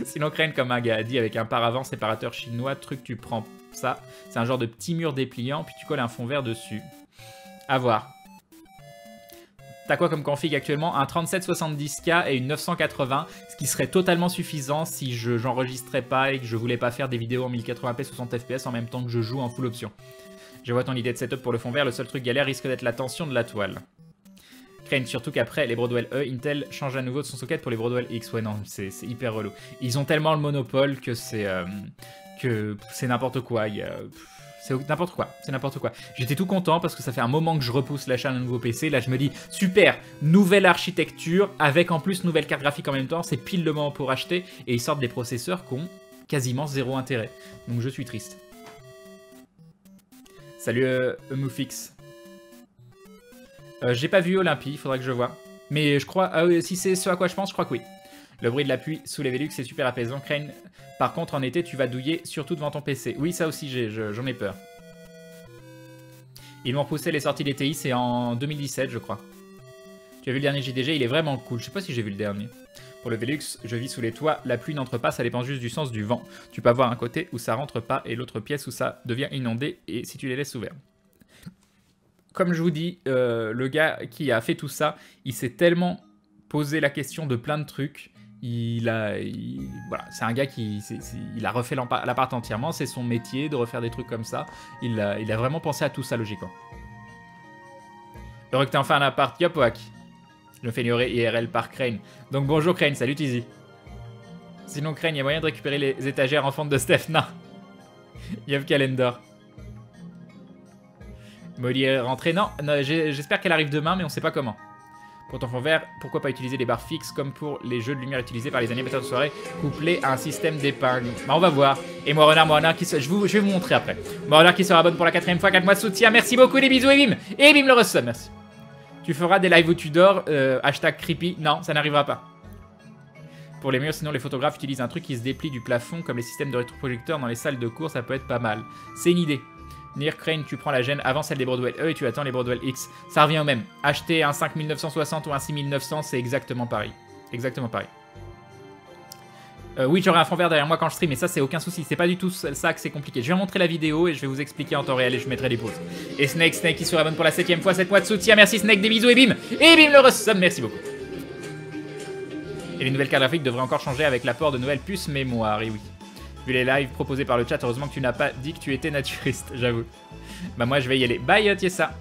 Sinon, Crane, comme un gars a dit, avec un paravent séparateur chinois, truc, tu prends ça. C'est un genre de petit mur dépliant, puis tu colles un fond vert dessus. À voir. T'as quoi comme config actuellement? Un 3770K et une 980, ce qui serait totalement suffisant si j'enregistrais pas et que je voulais pas faire des vidéos en 1080p 60 fps en même temps que je joue en full option. Je vois ton idée de setup pour le fond vert, le seul truc galère risque d'être la tension de la toile. Crane, surtout qu'après les Broadwell E, Intel change à nouveau de son socket pour les Broadwell X. Ouais non, c'est hyper relou. Ils ont tellement le monopole que c'est n'importe quoi. C'est n'importe quoi, c'est n'importe quoi. J'étais tout content parce que ça fait un moment que je repousse l'achat d'un nouveau PC. Là, je me dis, super, nouvelle architecture, avec en plus nouvelle carte graphique en même temps. C'est pile le moment pour acheter. Et ils sortent des processeurs qui ont quasiment zéro intérêt. Donc je suis triste. Salut Moufix. J'ai pas vu Olympie, faudrait que je vois. Mais je crois, si c'est ce à quoi je pense, je crois que oui. Le bruit de la pluie sous les Velux, c'est super apaisant. Crane, par contre, en été, tu vas douiller, surtout devant ton PC. Oui, ça aussi, j'en ai peur. Ils m'ont repoussé les sorties des TI, c'est en 2017, je crois. Tu as vu le dernier JDG, il est vraiment cool. Je sais pas si j'ai vu le dernier. Pour le Velux, je vis sous les toits, la pluie n'entre pas, ça dépend juste du sens du vent. Tu peux avoir un côté où ça rentre pas et l'autre pièce où ça devient inondé et si tu les laisses ouverts. Comme je vous dis, le gars qui a fait tout ça, il s'est tellement posé la question de plein de trucs. Voilà, c'est un gars il a refait l'appart entièrement, c'est son métier de refaire des trucs comme ça. Il a vraiment pensé à tout ça logiquement. Heureux que t'aies enfin un appart, Yopwak. Je me fais ignorer IRL par Crane. Donc bonjour Crane, salut Tizi. Sinon Crane, il y a moyen de récupérer les étagères en fonte de Steph? Non. Yop Calendar. Molly est rentrée. Non, j'espère qu'elle arrive demain, mais on sait pas comment. Pour ton fond vert, pourquoi pas utiliser les barres fixes comme pour les jeux de lumière utilisés par les animateurs de soirée, couplés à un système d'épingle. Bah on va voir. Et moi Renard qui je vais vous montrer après. Moi Renard qui sera bonne pour la 4ème fois, 4 mois de soutien. Merci beaucoup, des bisous et bim. Et bim le resub, merci. Tu feras des lives où tu dors, hashtag creepy. Non, ça n'arrivera pas. Pour les murs, sinon les photographes utilisent un truc qui se déplie du plafond comme les systèmes de rétroprojecteurs dans les salles de cours, ça peut être pas mal. C'est une idée. Near Crane, tu prends la gêne avant celle des Broadwell E et tu attends les Broadwell X. Ça revient au même. Acheter un 5960 ou un 6900, c'est exactement pareil. Exactement pareil. Oui, j'aurai un fond vert derrière moi quand je stream, mais ça, c'est aucun souci. C'est pas du tout ça que c'est compliqué. Je vais montrer la vidéo et je vais vous expliquer en temps réel et je mettrai les pauses. Et Snake qui sera bonne pour la 7ème fois, 7 mois de soutien. Merci Snake, des bisous et bim. Et bim le resub, merci beaucoup. Et les nouvelles cartes graphiques devraient encore changer avec l'apport de nouvelles puces mémoire, et oui. Vu les lives proposés par le chat, heureusement que tu n'as pas dit que tu étais naturiste, j'avoue. Bah moi je vais y aller. Bye Tiessa.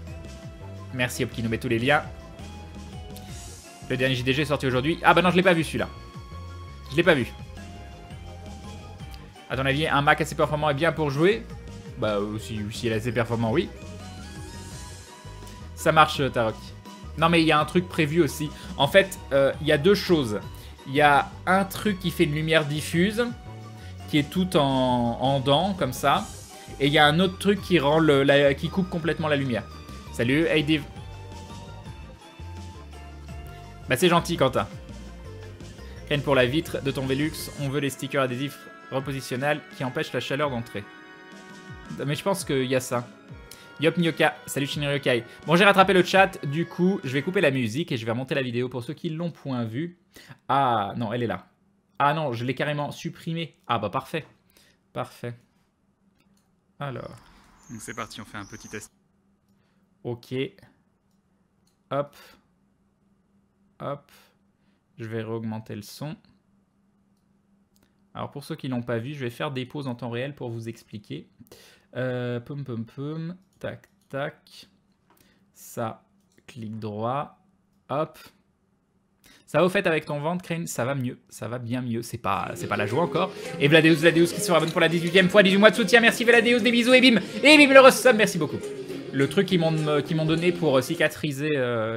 Merci Hop qui nous met tous les liens. Le dernier JDG est sorti aujourd'hui. Ah bah non, je l'ai pas vu celui-là. Je l'ai pas vu. À ton avis, un Mac assez performant est bien pour jouer? Bah si il est assez performant, oui. Ça marche Tarok. Non mais il y a un truc prévu aussi. En fait, il y a deux choses. Il y a un truc qui fait une lumière diffuse, qui est tout en dents, comme ça. Et il y a un autre truc qui rend qui coupe complètement la lumière. Salut, hey Div. Bah c'est gentil, Quentin. Crane pour la vitre de ton Velux, on veut les stickers adhésifs repositionnels qui empêchent la chaleur d'entrer. Mais je pense qu'il y a ça. Yop Nyoka, salut Shinryokai. Bon, j'ai rattrapé le chat, du coup, je vais couper la musique et je vais remonter la vidéo pour ceux qui l'ont point vue. Ah, non, elle est là. Ah non, je l'ai carrément supprimée. Ah bah parfait. Parfait. Alors. Donc c'est parti, on fait un petit test. Ok. Hop. Hop. Je vais réaugmenter le son. Alors pour ceux qui l'ont pas vu, je vais faire des pauses en temps réel pour vous expliquer. Pum pum pum. Tac tac. Ça, clic droit. Hop. Ça va au fait avec ton ventre, Crane, ça va mieux, ça va bien mieux, c'est pas la joie encore. Et Vladeus qui se rabonne pour la 18e fois, 18 mois de soutien, merci Vladeus, des bisous et bim le resub, merci beaucoup. Le truc qu'ils m'ont donné pour cicatriser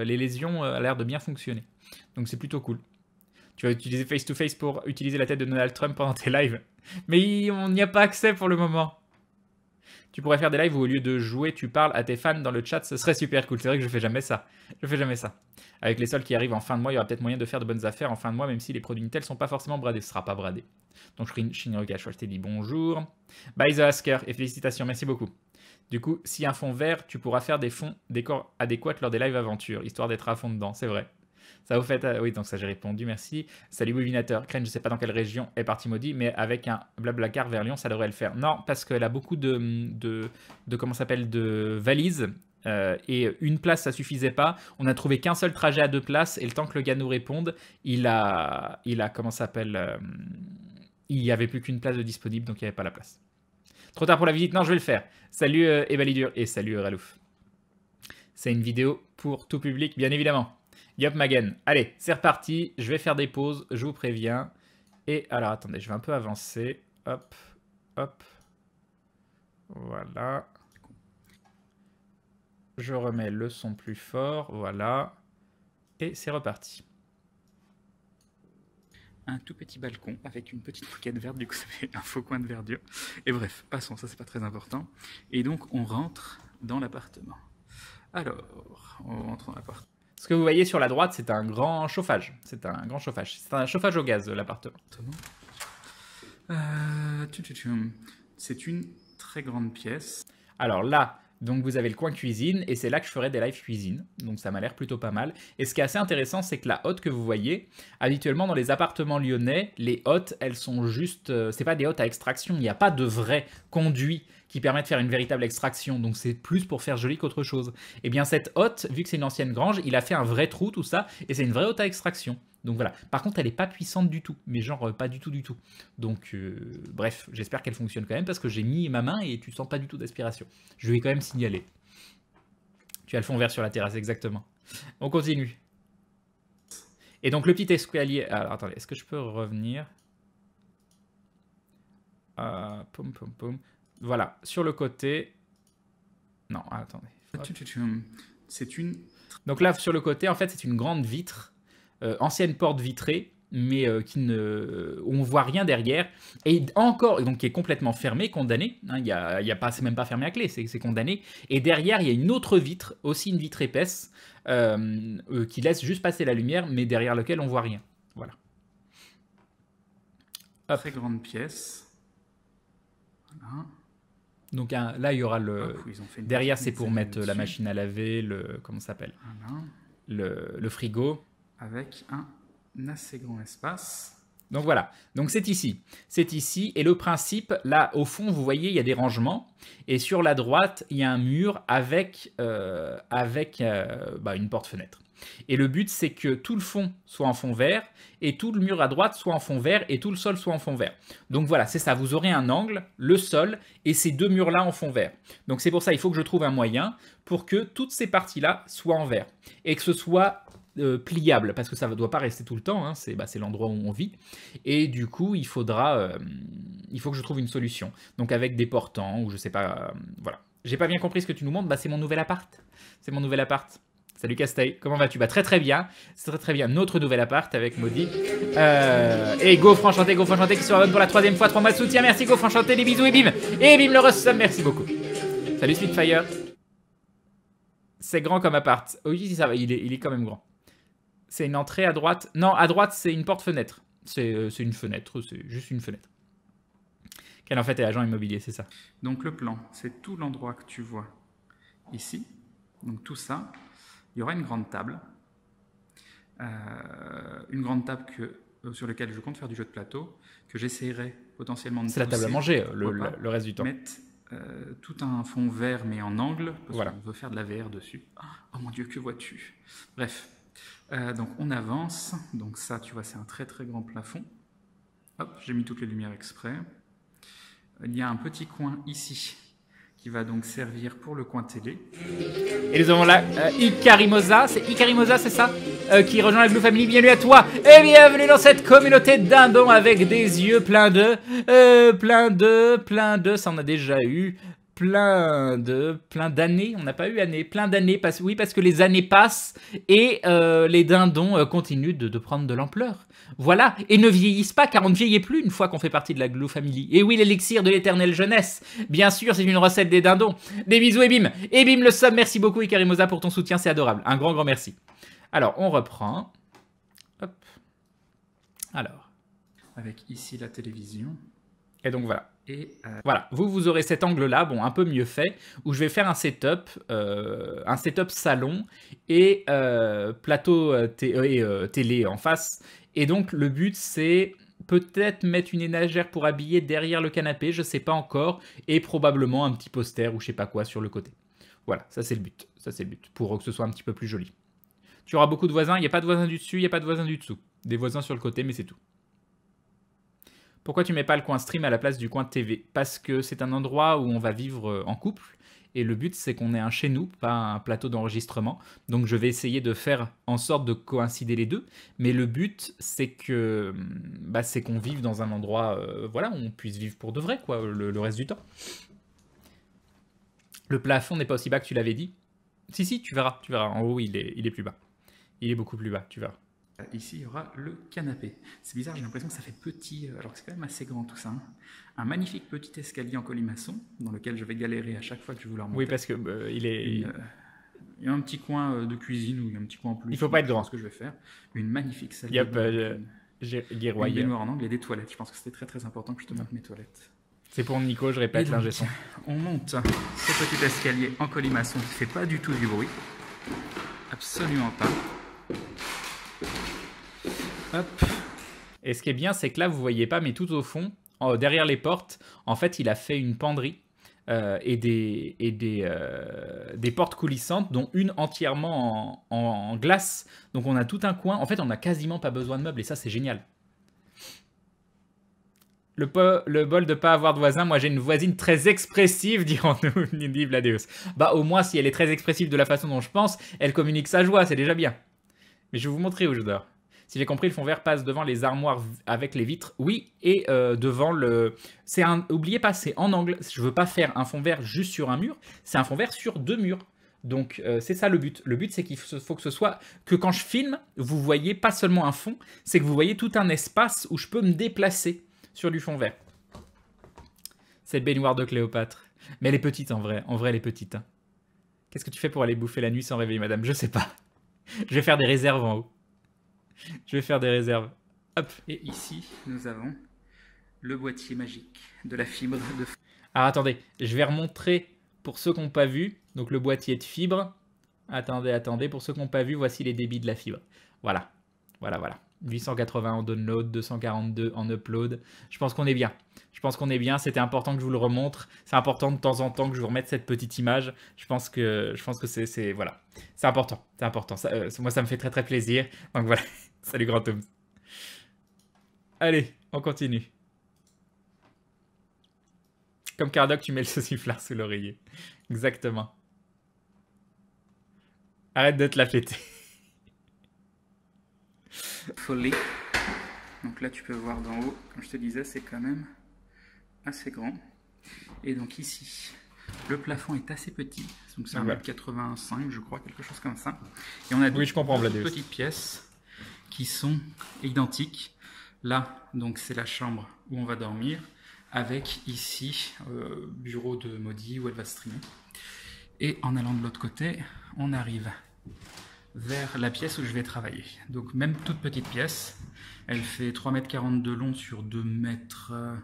les lésions a l'air de bien fonctionner. Donc c'est plutôt cool. Tu vas utiliser face-to-face pour utiliser la tête de Donald Trump pendant tes lives. Mais on n'y a pas accès pour le moment. Tu pourrais faire des lives où au lieu de jouer, tu parles à tes fans dans le chat, ce serait super cool. C'est vrai que je fais jamais ça. Je fais jamais ça. Avec les soldes qui arrivent en fin de mois, il y aura peut-être moyen de faire de bonnes affaires en fin de mois, même si les produits Intel sont pas forcément bradés. Ce sera pas bradé. Donc Shinroka, je t'ai dit bonjour. Bye The Asker et félicitations, merci beaucoup. Du coup, si un fond vert, tu pourras faire des fonds décors adéquats lors des lives aventures, histoire d'être à fond dedans, c'est vrai. Ça vous fait... oui, donc ça j'ai répondu, merci. Salut Webinateur. Crane, je sais pas dans quelle région est parti maudit, mais avec un Blablacar vers Lyon, ça devrait le faire. Non, parce qu'elle a beaucoup de comment ça s'appelle, de valises. Et une place, ça suffisait pas. On a trouvé qu'un seul trajet à 2 places, et le temps que le gars nous réponde, il a comment ça s'appelle, il n'y avait plus qu'une place de disponible, donc il n'y avait pas la place. Trop tard pour la visite, non, je vais le faire. Salut Ebalidur et salut Ralouf. C'est une vidéo pour tout public, bien évidemment. Yop Magen. Allez, c'est reparti. Je vais faire des pauses, je vous préviens. Et alors, attendez, je vais un peu avancer. Hop, hop. Voilà. Je remets le son plus fort, voilà. Et c'est reparti. Un tout petit balcon avec une petite moquette verte, du coup ça fait un faux coin de verdure. Et bref, passons, ça c'est pas très important. Et donc on rentre dans l'appartement. Alors, on rentre dans l'appartement. Ce que vous voyez sur la droite, c'est un grand chauffage. C'est un grand chauffage. C'est un chauffage au gaz, l'appartement. C'est une très grande pièce. Alors là, donc vous avez le coin cuisine, et c'est là que je ferai des lives cuisine. Donc ça m'a l'air plutôt pas mal. Et ce qui est assez intéressant, c'est que la hotte que vous voyez, habituellement dans les appartements lyonnais, les hottes, elles sont juste... c'est pas des hottes à extraction, il n'y a pas de vrai conduit qui permet de faire une véritable extraction. Donc c'est plus pour faire joli qu'autre chose. Et bien cette hotte, vu que c'est une ancienne grange, il a fait un vrai trou, tout ça, et c'est une vraie hotte à extraction. Donc voilà. Par contre, elle n'est pas puissante du tout. Mais genre, pas du tout, du tout. Donc, bref, j'espère qu'elle fonctionne quand même parce que j'ai mis ma main et tu sens pas du tout d'aspiration. Je vais quand même signaler. Tu as le fond vert sur la terrasse, exactement. On continue. Et donc, le petit escalier... Alors, attendez, est-ce que je peux revenir? Poum, poum, poum. Voilà, sur le côté... Non, attendez. C'est une... Donc là, sur le côté, en fait, c'est une grande vitre. Ancienne porte vitrée, mais où on voit rien derrière, et encore, donc qui est complètement fermée, condamnée, hein, c'est même pas fermé à clé, c'est condamné, et derrière il y a une autre vitre, aussi une vitre épaisse, qui laisse juste passer la lumière, mais derrière lequel on voit rien. Voilà. Hop. Très grande pièce. Voilà. Donc là il y aura le... Hop, derrière c'est pour mettre la machine à laver, comment ça s'appelle, voilà. le frigo. Avec un assez grand espace. Donc voilà, donc c'est ici, et le principe, là au fond vous voyez il y a des rangements, et sur la droite il y a un mur avec une porte-fenêtre. Et le but c'est que tout le fond soit en fond vert, et tout le mur à droite soit en fond vert, et tout le sol soit en fond vert. Donc voilà, c'est ça, vous aurez un angle, le sol, et ces deux murs-là en fond vert. Donc c'est pour ça il faut que je trouve un moyen pour que toutes ces parties-là soient en vert, et que ce soit... pliable, parce que ça ne doit pas rester tout le temps, hein, c'est l'endroit où on vit, et du coup il faut que je trouve une solution, donc avec des portants, ou je sais pas, voilà. J'ai pas bien compris ce que tu nous montres, c'est mon nouvel appart, Salut Casteil, comment vas-tu? Bah très très bien, c'est très très bien, notre nouvel appart avec Maudit. Et Go Franchanté qui se rebonne pour la 3e fois, 3 mois de soutien, merci Go Franchanté, des bisous et bim le resub, merci beaucoup. Salut Spitfire. C'est grand comme appart, oui ça va, il est quand même grand. C'est une entrée à droite. Non, à droite, c'est une porte-fenêtre. C'est une fenêtre, c'est juste une fenêtre. Quel en fait est agent immobilier, c'est ça. Donc le plan, c'est tout l'endroit que tu vois ici. Donc tout ça, il y aura une grande table. Sur laquelle je compte faire du jeu de plateau, que j'essaierai potentiellement de... C'est la table à manger, le reste du temps. Mettre tout un fond vert, mais en angle, parce voilà. qu'on veut faire de la VR dessus. Oh mon Dieu, que vois-tu? Bref. Donc on avance, donc ça tu vois c'est un très très grand plafond. Hop, j'ai mis toutes les lumières exprès. Il y a un petit coin ici qui va donc servir pour le coin télé. Et nous avons là Icarimosa, c'est Icarimosa, c'est ça qui rejoint la Glue Family. Bienvenue à toi et bienvenue dans cette communauté de dindons avec des yeux plein de, ça on a déjà eu. Plein d'années, on n'a pas eu années, plein d'années, oui, parce que les années passent et les dindons continuent de prendre de l'ampleur. Voilà, et ne vieillissent pas, car on ne vieillit plus une fois qu'on fait partie de la Glue Family. Et oui, l'élixir de l'éternelle jeunesse, bien sûr, c'est une recette des dindons. Des bisous, Ebim. Ebim le sub, merci beaucoup, Icarimosa, pour ton soutien, c'est adorable. Un grand merci. Alors, on reprend. Hop. Alors. Avec ici la télévision. Et donc voilà. Et voilà, vous aurez cet angle-là, bon, un peu mieux fait, où je vais faire un setup salon et plateau télé en face. Et donc, le but, c'est peut-être mettre une étagère pour habiller derrière le canapé, je sais pas encore, et probablement un petit poster ou je sais pas quoi sur le côté. Voilà, ça c'est le but, pour que ce soit un petit peu plus joli. Tu auras beaucoup de voisins, il n'y a pas de voisins du dessus, il n'y a pas de voisins du dessous. Des voisins sur le côté, mais c'est tout. Pourquoi tu mets pas le coin stream à la place du coin TV? Parce que c'est un endroit où on va vivre en couple. Et le but, c'est qu'on ait un chez nous, pas un plateau d'enregistrement. Donc je vais essayer de faire en sorte de coïncider les deux. Mais le but, c'est que c'est qu'on vive dans un endroit voilà, où on puisse vivre pour de vrai, quoi, le reste du temps. Le plafond n'est pas aussi bas que tu l'avais dit. Si, tu verras. En haut, il est plus bas. Il est beaucoup plus bas, tu verras. Ici, il y aura le canapé. C'est bizarre, j'ai l'impression que ça fait petit, alors que c'est quand même assez grand tout ça. Hein. Un magnifique petit escalier en colimaçon, dans lequel je vais galérer à chaque fois que je vais vouloir monter. Oui, parce que il y a un petit coin de cuisine ou il y a un petit coin en plus. Il faut pas être grand. C'est ce que je vais faire. Une magnifique salle de bain. Une baignoire en angle et des toilettes. Je pense que c'était très important que je te montre mes toilettes. C'est pour Nico, je répète, l'ingé son. On monte ce petit escalier en colimaçon qui fait pas du tout du bruit. Absolument pas. Hop. Et ce qui est bien, c'est que là, vous voyez pas, mais tout au fond, derrière les portes, en fait, il a fait une penderie et des portes coulissantes, dont une entièrement en glace. Donc, on a tout un coin. En fait, on n'a quasiment pas besoin de meubles et ça, c'est génial. Le bol de pas avoir de voisin, moi j'ai une voisine très expressive, dirons-nous, dit Vladeus. Bah au moins si elle est très expressive de la façon dont je pense, elle communique sa joie, c'est déjà bien. Mais je vais vous montrer où je dors. Si j'ai compris, le fond vert passe devant les armoires avec les vitres, oui, et devant le... Oubliez pas, c'est en angle, je veux pas faire un fond vert juste sur un mur, c'est un fond vert sur deux murs. Donc c'est ça le but. Le but c'est qu'il faut que ce soit, que quand je filme, vous voyez pas seulement un fond, c'est que vous voyez tout un espace où je peux me déplacer sur du fond vert. Cette baignoire de Cléopâtre. Mais elle est petite en vrai. En vrai, elle est petite. Hein. Qu'est-ce que tu fais pour aller bouffer la nuit sans réveiller madame? Je sais pas. Je vais faire des réserves en haut. Je vais faire des réserves. Hop. Et ici, nous avons le boîtier magique de la fibre de... Alors attendez, je vais remontrer pour ceux qui n'ont pas vu. Donc le boîtier de fibre. Attendez. Pour ceux qui n'ont pas vu, voici les débits de la fibre. Voilà. 880 en download, 242 en upload. Je pense qu'on est bien. C'était important que je vous le remontre. C'est important de temps en temps que je vous remette cette petite image. Je pense que c'est voilà. C'est important. Moi, ça me fait très plaisir. Donc voilà. Salut Grand Tom. Allez, on continue. Comme Cardoc, tu mets le sauciflard sous l'oreiller. Exactement. Arrête de te la fêter. Folie. Donc là tu peux voir d'en haut, comme je te disais, c'est quand même assez grand. Et donc ici, le plafond est assez petit, donc c'est 1,85 m je crois, quelque chose comme ça. Et on a deux petites pièces qui sont identiques. Là, donc c'est la chambre où on va dormir, avec ici, bureau de Maudit où elle va streamer. Et en allant de l'autre côté, on arrive vers la pièce où je vais travailler. Donc même toute petite pièce, elle fait 3,40 m de long sur 2,40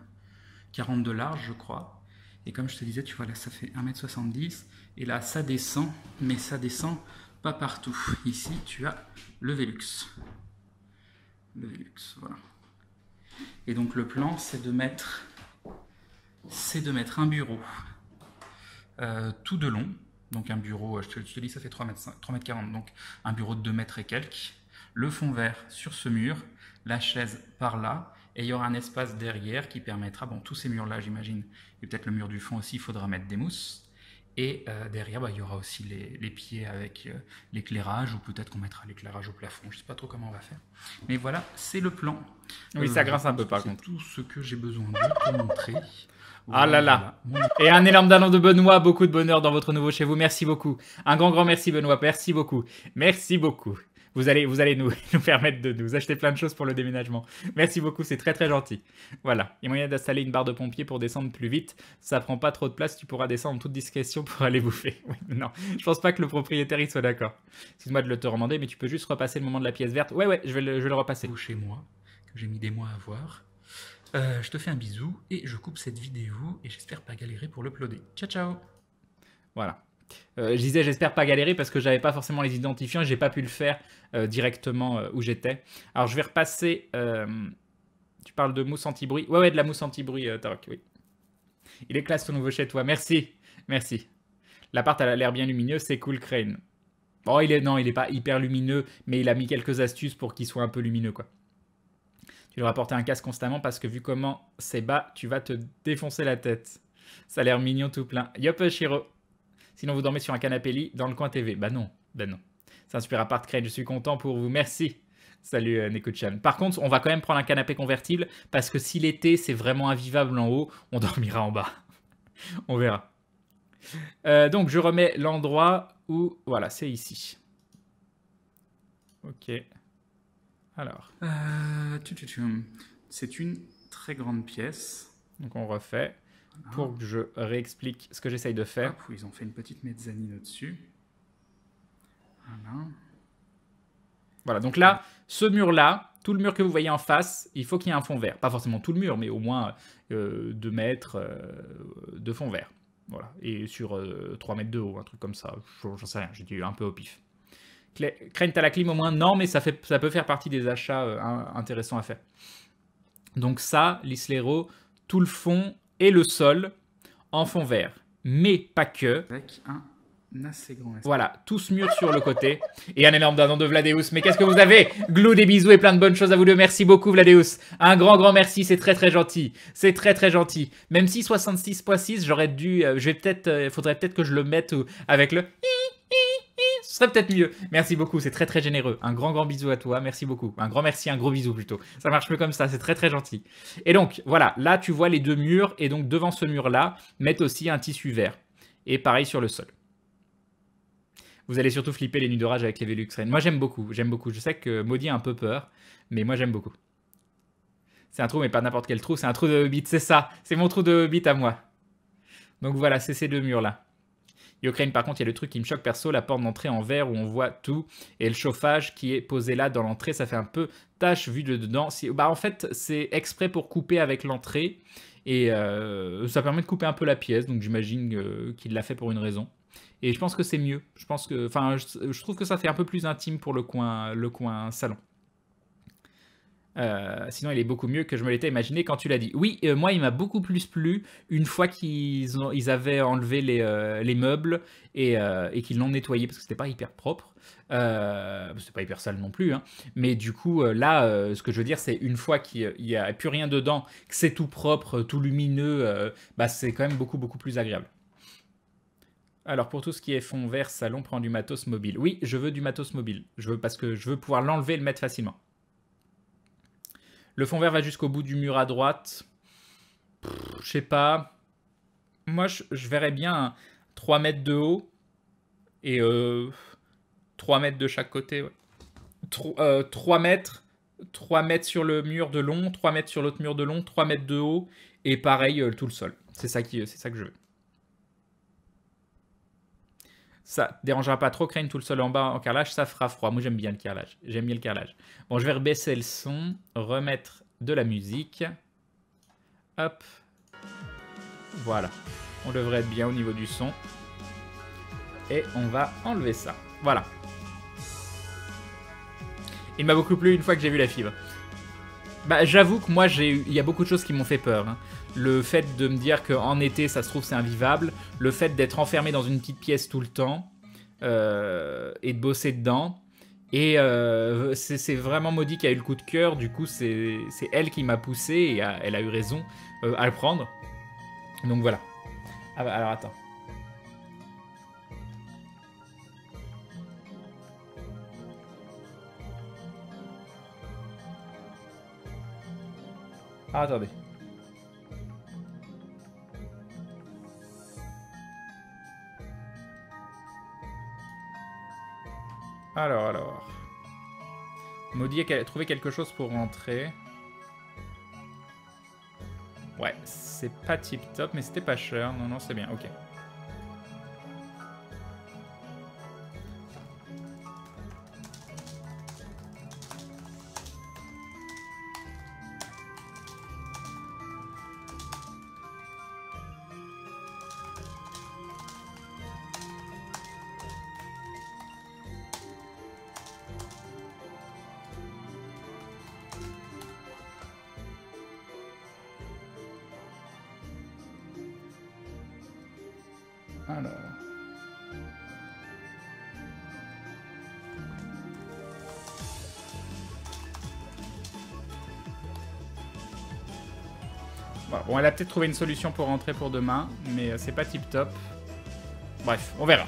m de large je crois. Et comme je te disais, tu vois là ça fait 1,70 m et là ça descend, mais ça descend pas partout. Ici tu as le Velux. Voilà. Et donc le plan c'est de mettre un bureau tout de long. Donc un bureau, je te dis, ça fait 3,40 m, donc un bureau de 2 mètres et quelques. Le fond vert sur ce mur, la chaise par là, et il y aura un espace derrière qui permettra, bon, tous ces murs-là, j'imagine, et peut-être le mur du fond aussi, il faudra mettre des mousses. Et derrière, il y aura aussi les pieds avec l'éclairage, ou peut-être qu'on mettra l'éclairage au plafond. Je ne sais pas trop comment on va faire. Mais voilà, c'est le plan. Oui, ça grince un peu par contre. C'est tout ce que j'ai besoin de te montrer. Ah là là. Et un énorme danon de Benoît, beaucoup de bonheur dans votre nouveau chez vous. Merci beaucoup. Un grand merci Benoît, merci beaucoup. Merci beaucoup. Vous allez nous permettre de nous acheter plein de choses pour le déménagement. Merci beaucoup, c'est très gentil. Voilà, il y a moyen d'installer une barre de pompier pour descendre plus vite. Ça prend pas trop de place, tu pourras descendre en toute discrétion pour aller bouffer. Oui, non, je pense pas que le propriétaire il soit d'accord. Excuse-moi de le te demander, mais tu peux juste repasser le moment de la pièce verte. Ouais, je vais le repasser. Chez moi, que j'ai mis des mois à voir. Je te fais un bisou et je coupe cette vidéo et j'espère pas galérer pour l'uploader. Ciao. Voilà. Je disais j'espère pas galérer parce que j'avais pas forcément les identifiants et j'ai pas pu le faire directement où j'étais. Alors je vais repasser... tu parles de mousse anti-bruit? Ouais, de la mousse anti-bruit, Tarok, oui. Il est classe ton nouveau chez toi, merci. L'appart a l'air bien lumineux, c'est cool Crane. Bon, il est pas hyper lumineux, mais il a mis quelques astuces pour qu'il soit un peu lumineux, quoi. Tu devras porter un casque constamment parce que vu comment c'est bas, tu vas te défoncer la tête. Ça a l'air mignon tout plein. Yop, Shiro. Sinon, vous dormez sur un canapé lit dans le coin TV. Bah non. C'est un super appart, Crane. Je suis content pour vous. Merci. Salut, Neko-chan. Par contre, on va quand même prendre un canapé convertible parce que si l'été, c'est vraiment invivable en haut, on dormira en bas. On verra. Donc, je remets l'endroit où... Voilà, c'est ici. Ok. Alors. C'est une très grande pièce. Donc, on refait. Pour que je réexplique ce que j'essaye de faire. Hop, ils ont fait une petite mezzanine au-dessus. Voilà, donc là, ce mur-là, tout le mur que vous voyez en face, il faut qu'il y ait un fond vert. Pas forcément tout le mur, mais au moins 2 mètres de fond vert. Voilà, et sur 3 mètres de haut, un truc comme ça. J'en sais rien, j'ai dit un peu au pif. Crane, t'as la clim au moins? Non, mais ça peut faire partie des achats intéressants à faire. Donc ça, l'Islero, tout le fond et le sol en fond vert. Mais pas que. Avec un assez grand espace. Voilà, tout ce mur sur le côté. Et un énorme danon de Vladeus. Mais qu'est-ce que vous avez? Glou, des bisous et plein de bonnes choses à vous deux. Merci beaucoup, Vladeus. Un grand merci, c'est très gentil. C'est très gentil. Même si 66.6, j'aurais dû... faudrait peut-être que je le mette avec le... Ce serait peut-être mieux. Merci beaucoup, c'est très généreux. Un grand bisou à toi, merci beaucoup. Un grand merci, un gros bisou plutôt. Ça marche mieux comme ça, c'est très gentil. Et donc, voilà, là tu vois les 2 murs, et donc devant ce mur-là, mettre aussi un tissu vert. Et pareil sur le sol. Vous allez surtout flipper les nuits d'orage avec les Velux Rain. Moi j'aime beaucoup. Je sais que Maudit a un peu peur, mais moi j'aime beaucoup. C'est un trou, mais pas n'importe quel trou, c'est un trou de Hobbit, c'est ça. C'est mon trou de Hobbit à moi. Donc voilà, c'est ces 2 murs-là. Ukraine, par contre, il y a le truc qui me choque perso, la porte d'entrée en verre où on voit tout, et le chauffage qui est posé là dans l'entrée, ça fait un peu tache vu de dedans. En fait, c'est exprès pour couper avec l'entrée, et ça permet de couper un peu la pièce, donc j'imagine qu'il l'a fait pour une raison. Et je pense que c'est mieux. Je trouve que ça fait un peu plus intime pour le coin salon. Sinon, il est beaucoup mieux que je me l'étais imaginé quand tu l'as dit. Oui, moi, il m'a beaucoup plus plu une fois qu'ils avaient enlevé les meubles et qu'ils l'ont nettoyé parce que c'était pas hyper propre. C'est pas hyper sale non plus. Hein. Mais du coup, là, ce que je veux dire, c'est une fois qu'il n'y a plus rien dedans, que c'est tout propre, tout lumineux, c'est quand même beaucoup plus agréable. Alors, pour tout ce qui est fond vert, salon, prend du matos mobile. Oui, je veux du matos mobile. Parce que je veux pouvoir l'enlever et le mettre facilement. Le fond vert va jusqu'au bout du mur à droite. Je sais pas. Moi, je verrais bien 3 mètres de haut. Et 3 mètres de chaque côté. Ouais. 3 mètres. 3 mètres sur le mur de long. 3 mètres sur l'autre mur de long. 3 mètres de haut. Et pareil, tout le sol. C'est ça que je veux. Ça dérangera pas trop, Crane, tout le sol en bas en carrelage, ça fera froid. Moi, j'aime bien le carrelage. Bon, je vais rebaisser le son, remettre de la musique. Hop. Voilà. On devrait être bien au niveau du son. Et on va enlever ça. Voilà. Il m'a beaucoup plu une fois que j'ai vu la fibre. J'avoue que moi, il y a beaucoup de choses qui m'ont fait peur. Hein. Le fait de me dire qu'en été, ça se trouve, c'est invivable. Le fait d'être enfermé dans une petite pièce tout le temps. Et de bosser dedans. Et c'est vraiment Maudit qui a eu le coup de cœur. Du coup, c'est elle qui m'a poussé. Et elle a eu raison à le prendre. Donc voilà. Alors attends. Ah, attendez. Alors. Maudit a trouvé quelque chose pour rentrer. Ouais, c'est pas tip top, mais c'était pas cher. Non, c'est bien, ok. Alors. Bon, elle a peut-être trouvé une solution pour rentrer pour demain, mais c'est pas tip top. Bref, on verra.